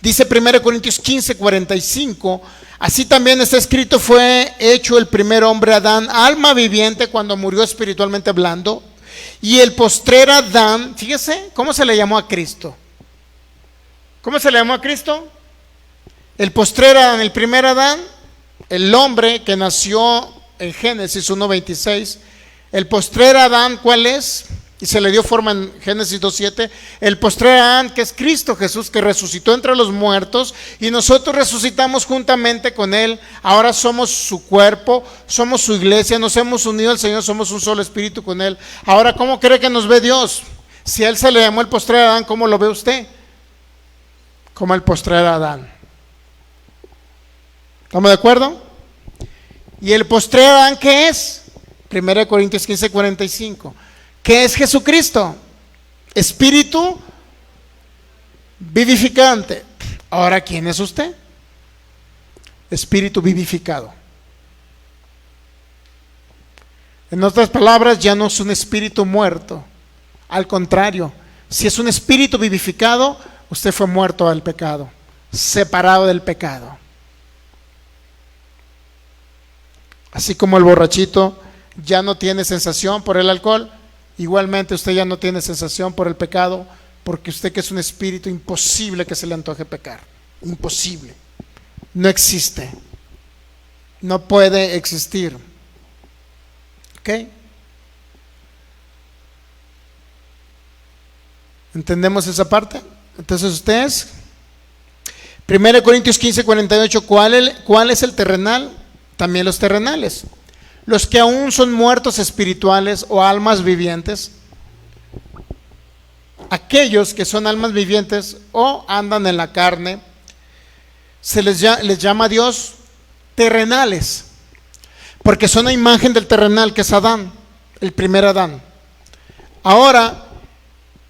S1: Dice 1 Corintios 15, 45. Así también está escrito, fue hecho el primer hombre Adán, alma viviente cuando murió espiritualmente hablando. Y el postrer Adán, fíjese, ¿cómo se le llamó a Cristo? ¿Cómo se le llamó a Cristo? El postrer Adán, el primer Adán, el hombre que nació en Génesis 1:26. El postrer Adán, ¿cuál es? Y se le dio forma en Génesis 2:7. El postrer Adán, que es Cristo Jesús, que resucitó entre los muertos, y nosotros resucitamos juntamente con Él. Ahora somos su cuerpo, somos su iglesia, nos hemos unido al Señor, somos un solo espíritu con Él. Ahora, ¿cómo cree que nos ve Dios? Si a Él se le llamó el postrer Adán, ¿cómo lo ve usted? Como el postrer Adán. ¿Estamos de acuerdo? ¿Y el postrer Adán qué es? 1 Corintios 15, 45. ¿Qué es Jesucristo? Espíritu vivificante. Ahora, ¿quién es usted? Espíritu vivificado. En otras palabras, ya no es un espíritu muerto. Al contrario, si es un espíritu vivificado, usted fue muerto al pecado, separado del pecado. Así como el borrachito ya no tiene sensación por el alcohol, igualmente usted ya no tiene sensación por el pecado, porque usted que es un espíritu, imposible que se le antoje pecar. Imposible. No existe. No puede existir. ¿Ok? ¿Entendemos esa parte? Entonces ustedes, 1 Corintios 15, 48, ¿cuál es el terrenal? También los terrenales. Los que aún son muertos espirituales o almas vivientes, aquellos que son almas vivientes o andan en la carne, se les llama a Dios terrenales, porque son la imagen del terrenal que es Adán, el primer Adán. Ahora,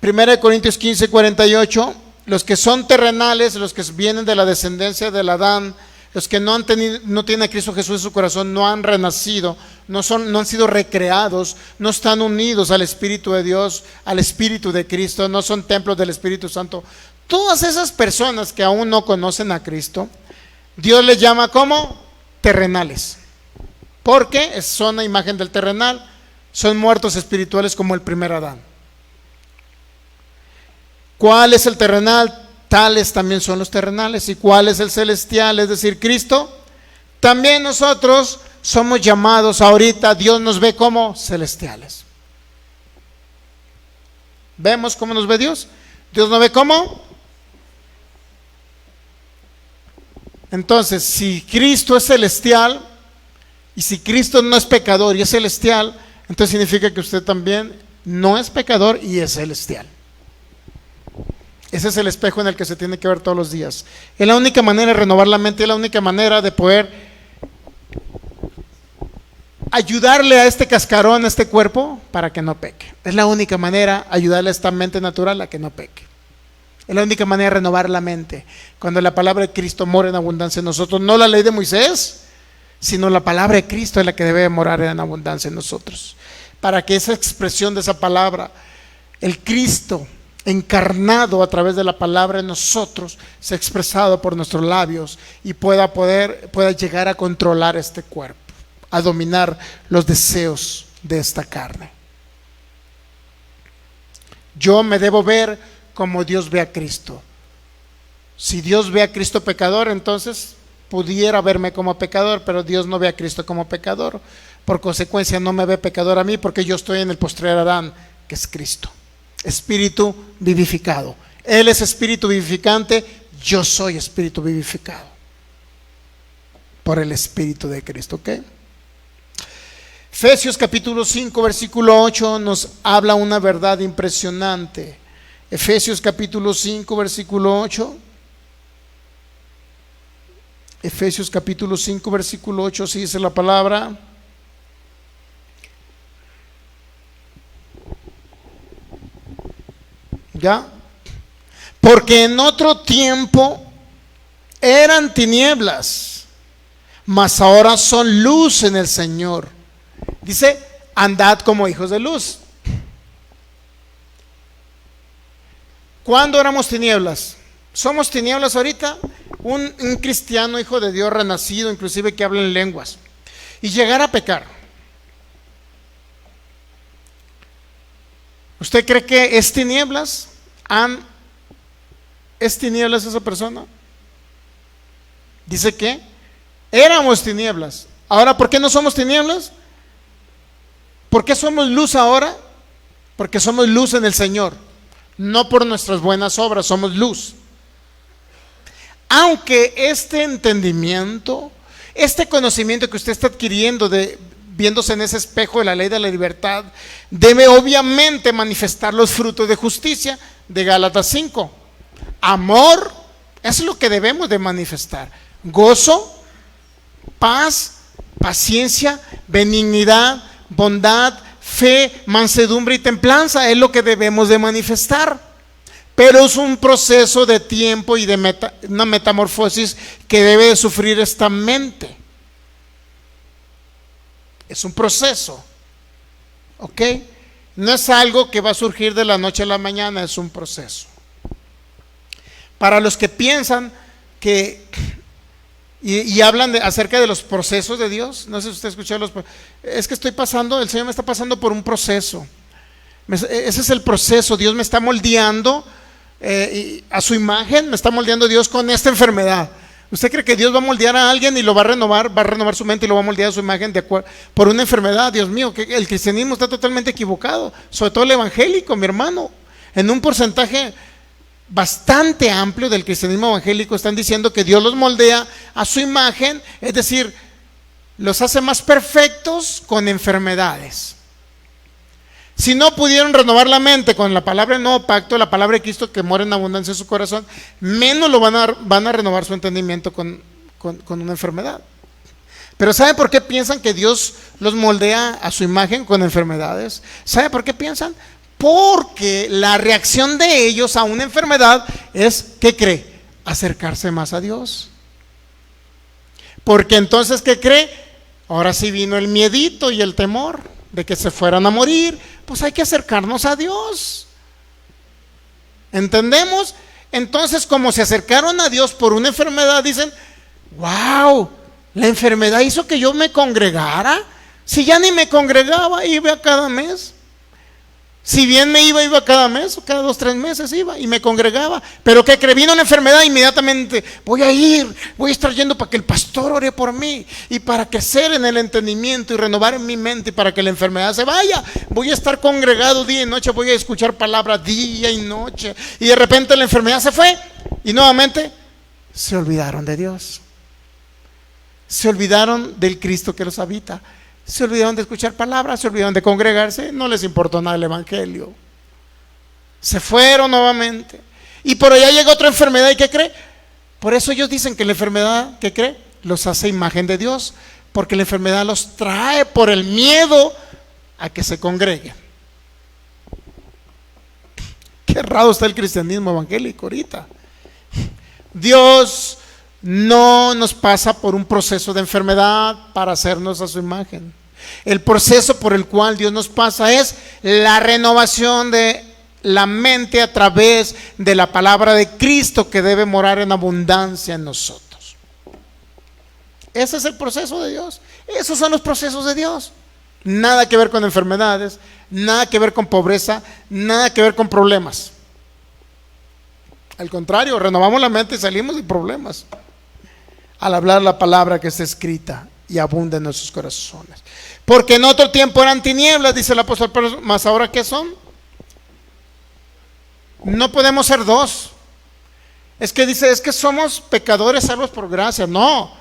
S1: 1 Corintios 15, 48, los que son terrenales, los que vienen de la descendencia del Adán Los que no tienen a Cristo Jesús en su corazón no han renacido, no han sido recreados, no están unidos al Espíritu de Dios, al Espíritu de Cristo, no son templos del Espíritu Santo. Todas esas personas que aún no conocen a Cristo, Dios les llama como terrenales, porque son la imagen del terrenal, son muertos espirituales como el primer Adán. ¿Cuál es el terrenal? Tales también son los terrenales. ¿Y cuál es el celestial? Es decir, Cristo. También nosotros somos llamados ahorita, Dios nos ve como celestiales. ¿Vemos cómo nos ve Dios? Dios nos ve como. Entonces, si Cristo es celestial y si Cristo no es pecador y es celestial, entonces significa que usted también no es pecador y es celestial. Ese es el espejo en el que se tiene que ver todos los días. Es la única manera de renovar la mente, es la única manera de poder ayudarle a este cascarón, a este cuerpo, para que no peque. Es la única manera, ayudarle a esta mente natural a que no peque. Es la única manera de renovar la mente. Cuando la palabra de Cristo mora en abundancia en nosotros, no la ley de Moisés, sino la palabra de Cristo es la que debe morar en abundancia en nosotros. Para que esa expresión de esa palabra, el Cristo encarnado a través de la palabra en nosotros, sea expresado por nuestros labios y pueda llegar a controlar este cuerpo, a dominar los deseos de esta carne. Yo me debo ver como Dios ve a Cristo. Si Dios ve a Cristo pecador, entonces pudiera verme como pecador, pero Dios no ve a Cristo como pecador. Por consecuencia no me ve pecador a mí, porque yo estoy en el postrer Adán, que es Cristo. Espíritu vivificado. Él es espíritu vivificante, yo soy espíritu vivificado por el Espíritu de Cristo. ¿Ok? Efesios capítulo 5 versículo 8 nos habla una verdad impresionante. Efesios capítulo 5 versículo 8. Efesios capítulo 5 versículo 8, así dice la palabra. ¿Ya? Porque en otro tiempo eran tinieblas, mas ahora son luz en el Señor. Dice, andad como hijos de luz. ¿Cuándo éramos tinieblas? Somos tinieblas ahorita. Un cristiano, hijo de Dios, renacido, inclusive que habla en lenguas, y llegar a pecar. ¿Usted cree que es tinieblas? ¿Es tinieblas esa persona? Dice que éramos tinieblas. Ahora, ¿por qué no somos tinieblas? ¿Por qué somos luz ahora? Porque somos luz en el Señor. No por nuestras buenas obras, somos luz. Aunque este entendimiento, este conocimiento que usted está adquiriendo viéndose en ese espejo de la ley de la libertad, debe obviamente manifestar los frutos de justicia de Gálatas 5. Amor, es lo que debemos de manifestar. Gozo, paz, paciencia, benignidad, bondad, fe, mansedumbre y templanza, es lo que debemos de manifestar. Pero es un proceso de tiempo y de una metamorfosis que debe de sufrir esta mente. Es un proceso, ¿ok? No es algo que va a surgir de la noche a la mañana, es un proceso. Para los que piensan que y hablan acerca de los procesos de Dios, no sé si usted escuchó es que el Señor me está pasando por un proceso. Ese es el proceso, Dios me está moldeando a su imagen, me está moldeando Dios con esta enfermedad. ¿Usted cree que Dios va a moldear a alguien y lo va a renovar su mente y lo va a moldear a su imagen por una enfermedad? Dios mío, que el cristianismo está totalmente equivocado, sobre todo el evangélico, mi hermano. En un porcentaje bastante amplio del cristianismo evangélico están diciendo que Dios los moldea a su imagen, es decir, los hace más perfectos con enfermedades. Si no pudieron renovar la mente con la palabra del nuevo pacto, la palabra de Cristo que mora en abundancia en su corazón, menos lo van a renovar su entendimiento con una enfermedad. Pero ¿sabe por qué piensan que Dios los moldea a su imagen con enfermedades? ¿Sabe por qué piensan? Porque la reacción de ellos a una enfermedad es, ¿qué cree? Acercarse más a Dios. Porque entonces, ¿qué cree? Ahora sí vino el miedito y el temor de que se fueran a morir. Pues hay que acercarnos a Dios. ¿Entendemos? Entonces, como se acercaron a Dios por una enfermedad, dicen: wow, la enfermedad hizo que yo me congregara. Si ya ni me congregaba, iba cada mes. Si bien me iba cada mes, o cada 2, 3 meses iba y me congregaba. Pero que vino una enfermedad, inmediatamente voy a estar yendo para que el pastor ore por mí y para crecer en el entendimiento y renovar en mi mente y para que la enfermedad se vaya. Voy a estar congregado día y noche, voy a escuchar palabra día y noche. Y de repente la enfermedad se fue y nuevamente se olvidaron de Dios. Se olvidaron del Cristo que los habita. Se olvidaron de escuchar palabras, se olvidaron de congregarse, no les importó nada el evangelio. Se fueron nuevamente. Y por allá llega otra enfermedad, ¿y qué cree? Por eso ellos dicen que la enfermedad, ¿qué cree? Los hace imagen de Dios, porque la enfermedad los trae por el miedo a que se congreguen. Qué raro está el cristianismo evangélico ahorita. Dios no nos pasa por un proceso de enfermedad para hacernos a su imagen. El proceso por el cual Dios nos pasa es la renovación de la mente a través de la palabra de Cristo, que debe morar en abundancia en nosotros. Ese es el proceso de Dios. Esos son los procesos de Dios. Nada que ver con enfermedades, nada que ver con pobreza, nada que ver con problemas. Al contrario, renovamos la mente y salimos de problemas al hablar la palabra que está escrita y abunda en nuestros corazones. Porque en otro tiempo eran tinieblas, dice el apóstol Pablo, mas ahora ¿qué son? No podemos ser dos. Es que dice, es que somos pecadores salvos por gracia. No,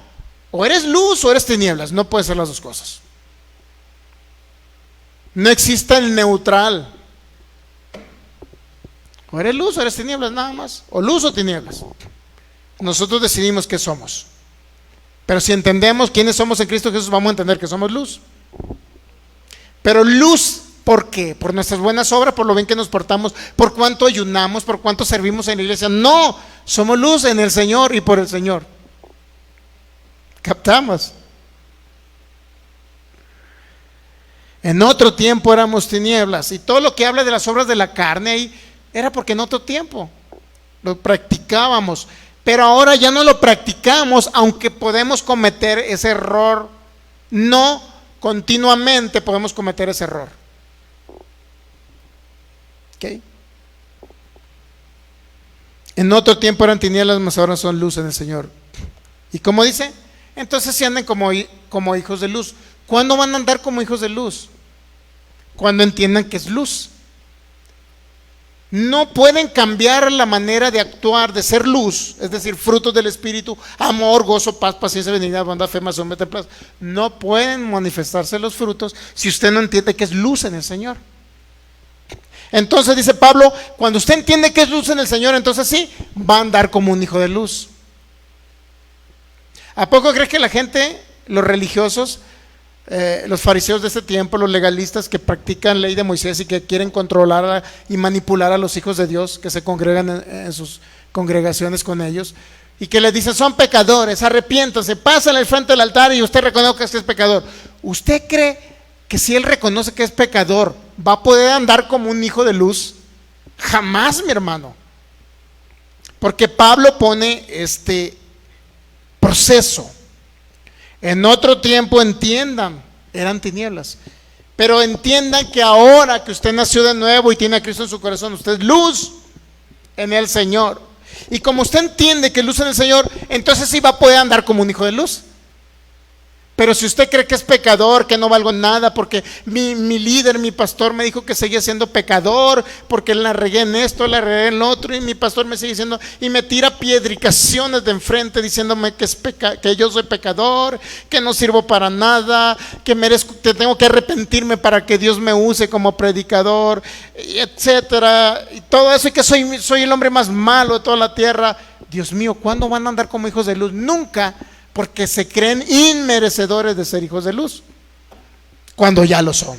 S1: o eres luz o eres tinieblas, no puede ser las dos cosas. No existe el neutral. O eres luz o eres tinieblas, nada más. O luz o tinieblas. Nosotros decidimos qué somos. Pero si entendemos quiénes somos en Cristo Jesús, vamos a entender que somos luz. Pero luz, ¿por qué? ¿Por nuestras buenas obras? ¿Por lo bien que nos portamos? ¿Por cuánto ayunamos? ¿Por cuánto servimos en la iglesia? No, somos luz en el Señor y por el Señor. ¿Captamos? En otro tiempo éramos tinieblas, y todo lo que habla de las obras de la carne ahí era porque en otro tiempo lo practicábamos. Pero ahora ya no lo practicamos, aunque podemos cometer ese error. No continuamente podemos cometer ese error. ¿Ok? En otro tiempo eran tinieblas, mas ahora son luz en el Señor. ¿Y cómo dice? Entonces si anden como hijos de luz. ¿Cuándo van a andar como hijos de luz? Cuando entiendan que es luz. No pueden cambiar la manera de actuar, de ser luz, es decir, frutos del Espíritu, amor, gozo, paz, paciencia, benignidad, bondad, fe, mansedumbre, templanza. No pueden manifestarse los frutos si usted no entiende que es luz en el Señor. Entonces dice Pablo, cuando usted entiende que es luz en el Señor, entonces sí, va a andar como un hijo de luz. ¿A poco crees que la gente, los religiosos, los fariseos de este tiempo, los legalistas que practican ley de Moisés y que quieren controlar y manipular a los hijos de Dios que se congregan en sus congregaciones con ellos, y que les dicen son pecadores, arrepiéntanse, pasen al frente del altar y usted reconoce que es pecador? ¿Usted cree que si él reconoce que es pecador va a poder andar como un hijo de luz? Jamás, mi hermano. Porque Pablo pone este proceso. En otro tiempo, entiendan, eran tinieblas, pero entiendan que ahora que usted nació de nuevo y tiene a Cristo en su corazón, usted es luz en el Señor. Y como usted entiende que es luz en el Señor, entonces sí va a poder andar como un hijo de luz. Pero si usted cree que es pecador, que no valgo nada, porque mi líder, mi pastor me dijo que seguía siendo pecador, porque la regué en esto, la regué en lo otro, y mi pastor me sigue diciendo, y me tira piedricaciones de enfrente diciéndome que yo soy pecador, que no sirvo para nada, que tengo que arrepentirme para que Dios me use como predicador, etcétera, y todo eso, y que soy el hombre más malo de toda la tierra. Dios mío, ¿cuándo van a andar como hijos de luz? Nunca. Porque se creen inmerecedores de ser hijos de luz, cuando ya lo son.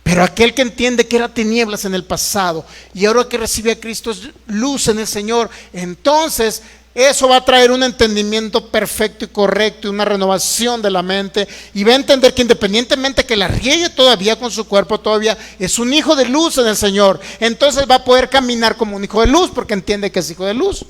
S1: Pero aquel que entiende que era tinieblas en el pasado y ahora que recibe a Cristo es luz en el Señor, entonces Eso va a traer un entendimiento perfecto y correcto y una renovación de la mente, y va a entender que independientemente que la riegue todavía con su cuerpo, todavía es un hijo de luz en el Señor. Entonces va a poder caminar como un hijo de luz porque entiende que es hijo de luz.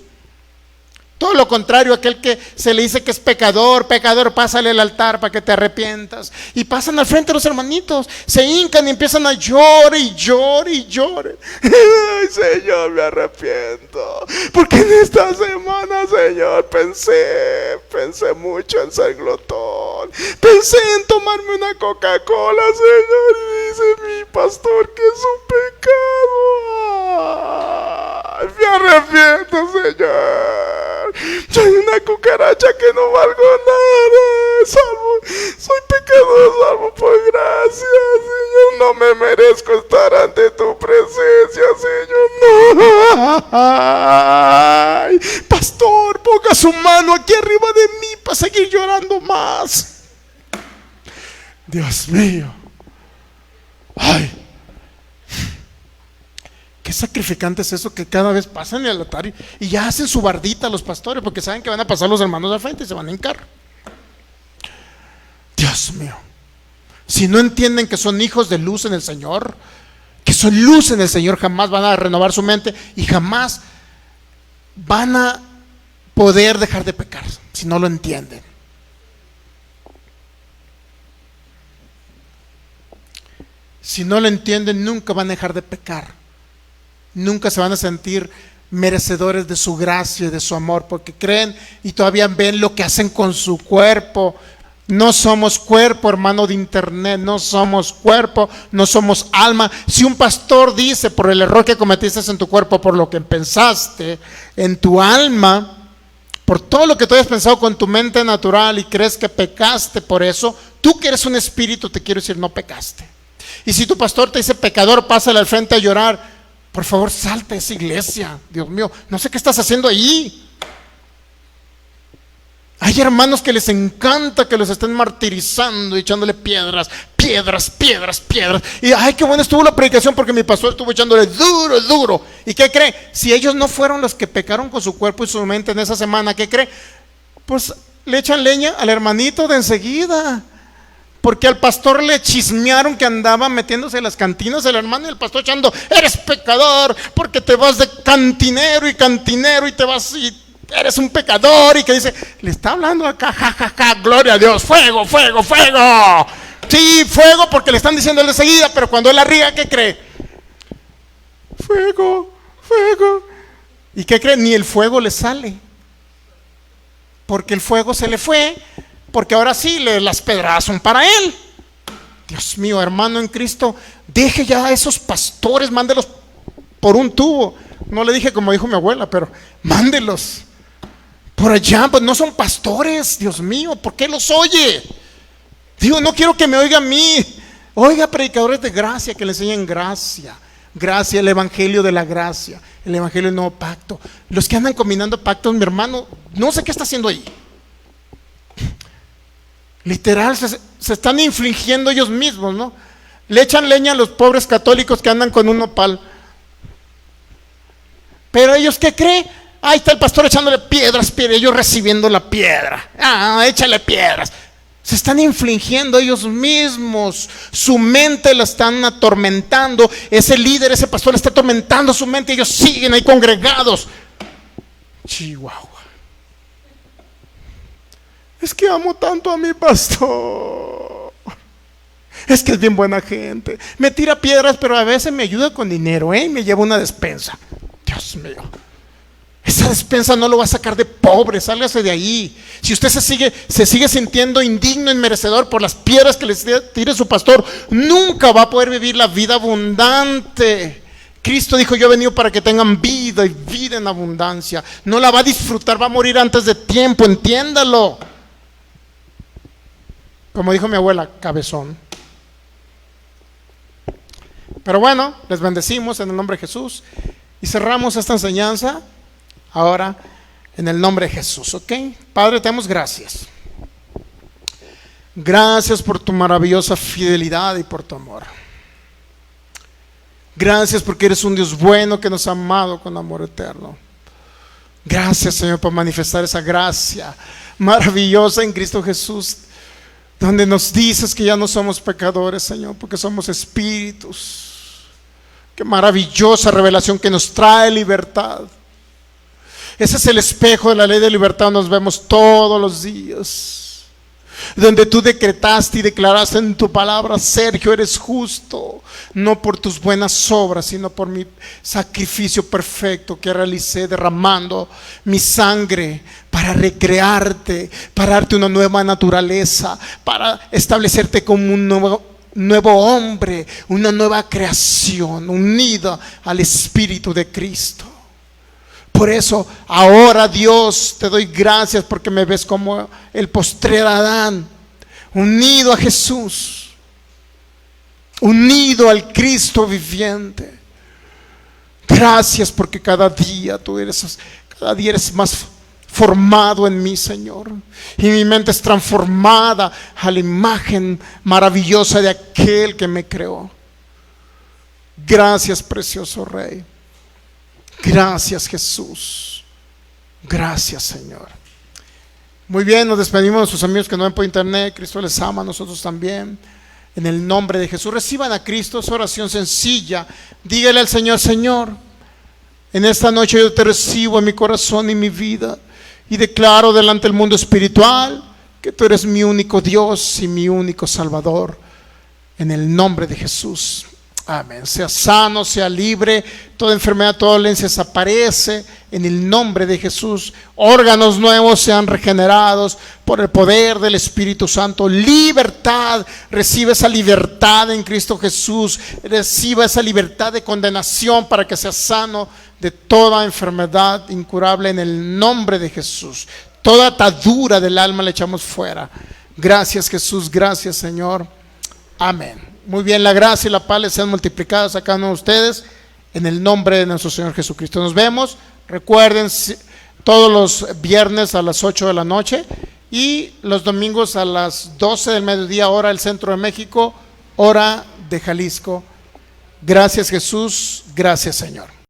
S1: Todo lo contrario, aquel que se le dice que es pecador, pecador, pásale al altar para que te arrepientas. Y pasan al frente los hermanitos, se hincan y empiezan a llorar y llorar y llorar. Ay, Señor, me arrepiento. Porque en esta semana, Señor, pensé mucho en ser glotón. Pensé en tomarme una Coca-Cola, Señor. Y dice mi pastor que es un pecado. Ay, me arrepiento, Señor. Soy una cucaracha que no valgo nada, soy pecador, salvo por gracia, Señor. No me merezco estar ante tu presencia, Señor. No. Ay, pastor, ponga su mano aquí arriba de mí para seguir llorando más. Dios mío. Ay, qué sacrificante es eso, que cada vez pasan el altar y ya hacen su bardita los pastores, porque saben que van a pasar los hermanos al frente y se van a hincar. Dios mío, si no entienden que son hijos de luz en el Señor, que son luz en el Señor, jamás van a renovar su mente y jamás van a poder dejar de pecar, si no lo entienden. Si no lo entienden, nunca van a dejar de pecar. Nunca se van a sentir merecedores de su gracia y de su amor, porque creen y todavía ven lo que hacen con su cuerpo. No somos cuerpo, hermano de internet, no somos cuerpo, no somos alma. Si un pastor dice por el error que cometiste en tu cuerpo, por lo que pensaste en tu alma, por todo lo que tú hayas pensado con tu mente natural y crees que pecaste por eso, tú que eres un espíritu, te quiero decir, no pecaste. Y si tu pastor te dice pecador, pásale al frente a llorar, por favor, salte de esa iglesia. Dios mío, no sé qué estás haciendo ahí. Hay hermanos que les encanta que los estén martirizando y echándole piedras. Y ay, qué buena estuvo la predicación porque mi pastor estuvo echándole duro. ¿Y qué cree? Si ellos no fueron los que pecaron con su cuerpo y su mente en esa semana, ¿qué cree? Pues le echan leña al hermanito de enseguida. Porque al pastor le chismearon que andaba metiéndose en las cantinas el hermano, y el pastor echando, eres pecador porque te vas de cantinero y te vas y eres un pecador, y que dice, le está hablando acá, ja, gloria a Dios, fuego. Sí, fuego, porque le están diciendo de seguida, pero cuando él la riega, ¿qué cree? Fuego. ¿Y qué cree? Ni el fuego le sale, porque el fuego se le fue. Porque ahora sí, las pedradas son para él. Dios mío, hermano en Cristo, deje ya a esos pastores, mándelos por un tubo. No le dije como dijo mi abuela, pero mándelos por allá, pues no son pastores. Dios mío, ¿por qué los oye? Digo, no quiero que me oiga a mí. Oiga, predicadores de gracia, que le enseñen gracia, el evangelio de la gracia, el evangelio del nuevo pacto. Los que andan combinando pactos, mi hermano, no sé qué está haciendo ahí. Literal, se están infligiendo ellos mismos, ¿no? Le echan leña a los pobres católicos que andan con un nopal. Pero ellos, ¿qué creen? Ahí está el pastor echándole piedras, ellos recibiendo la piedra. Échale piedras. Se están infligiendo ellos mismos. Su mente la están atormentando. Ese líder, ese pastor está atormentando su mente. Ellos siguen ahí congregados. Chihuahua. Es que amo tanto a mi pastor. Es que es bien buena gente. Me tira piedras, pero a veces me ayuda con dinero, y me lleva una despensa. Dios mío. Esa despensa no lo va a sacar de pobre, sálgase de ahí. Si usted se sigue sintiendo indigno y merecedor por las piedras que le tire su pastor, nunca va a poder vivir la vida abundante. Cristo dijo, yo he venido para que tengan vida y vida en abundancia. No la va a disfrutar, va a morir antes de tiempo, entiéndalo. Como dijo mi abuela, cabezón. Pero bueno, les bendecimos en el nombre de Jesús y cerramos esta enseñanza ahora en el nombre de Jesús, ¿ok? Padre, te damos gracias. Gracias por tu maravillosa fidelidad y por tu amor. Gracias porque eres un Dios bueno que nos ha amado con amor eterno. Gracias, Señor, por manifestar esa gracia maravillosa en Cristo Jesús, donde nos dices que ya no somos pecadores, Señor, porque somos espíritus. Qué maravillosa revelación que nos trae libertad. Ese es el espejo de la ley de libertad, nos vemos todos los días, donde tú decretaste y declaraste en tu palabra: Sergio, eres justo, no por tus buenas obras, sino por mi sacrificio perfecto que realicé derramando mi sangre para recrearte, para darte una nueva naturaleza, para establecerte como un nuevo hombre, una nueva creación, unida al Espíritu de Cristo. Por eso ahora, Dios, te doy gracias porque me ves como el postrer Adán, unido a Jesús, unido al Cristo viviente. Gracias porque cada día eres más formado en mí, Señor, y mi mente es transformada a la imagen maravillosa de aquel que me creó. Gracias, precioso Rey. Gracias, Jesús. Gracias, Señor. Muy bien, nos despedimos de nuestros amigos que nos ven por internet. Cristo les ama, nosotros también. En el nombre de Jesús, reciban a Cristo. Es oración sencilla. Dígale al Señor: Señor, en esta noche yo te recibo en mi corazón y mi vida, y declaro delante del mundo espiritual que tú eres mi único Dios y mi único Salvador. En el nombre de Jesús. Amén. Sea sano, sea libre. Toda enfermedad, toda dolencia desaparece en el nombre de Jesús. Órganos nuevos sean regenerados por el poder del Espíritu Santo. Libertad. Recibe esa libertad en Cristo Jesús. Reciba esa libertad de condenación para que sea sano de toda enfermedad incurable en el nombre de Jesús. Toda atadura del alma la echamos fuera. Gracias, Jesús. Gracias, Señor. Amén. Muy bien, la gracia y la paz les sean multiplicadas a cada uno de ustedes en el nombre de nuestro Señor Jesucristo. Nos vemos, recuerden, todos los viernes a las 8 de la noche y los domingos a las 12 del mediodía, hora del centro de México, hora de Jalisco. Gracias, Jesús. Gracias, Señor.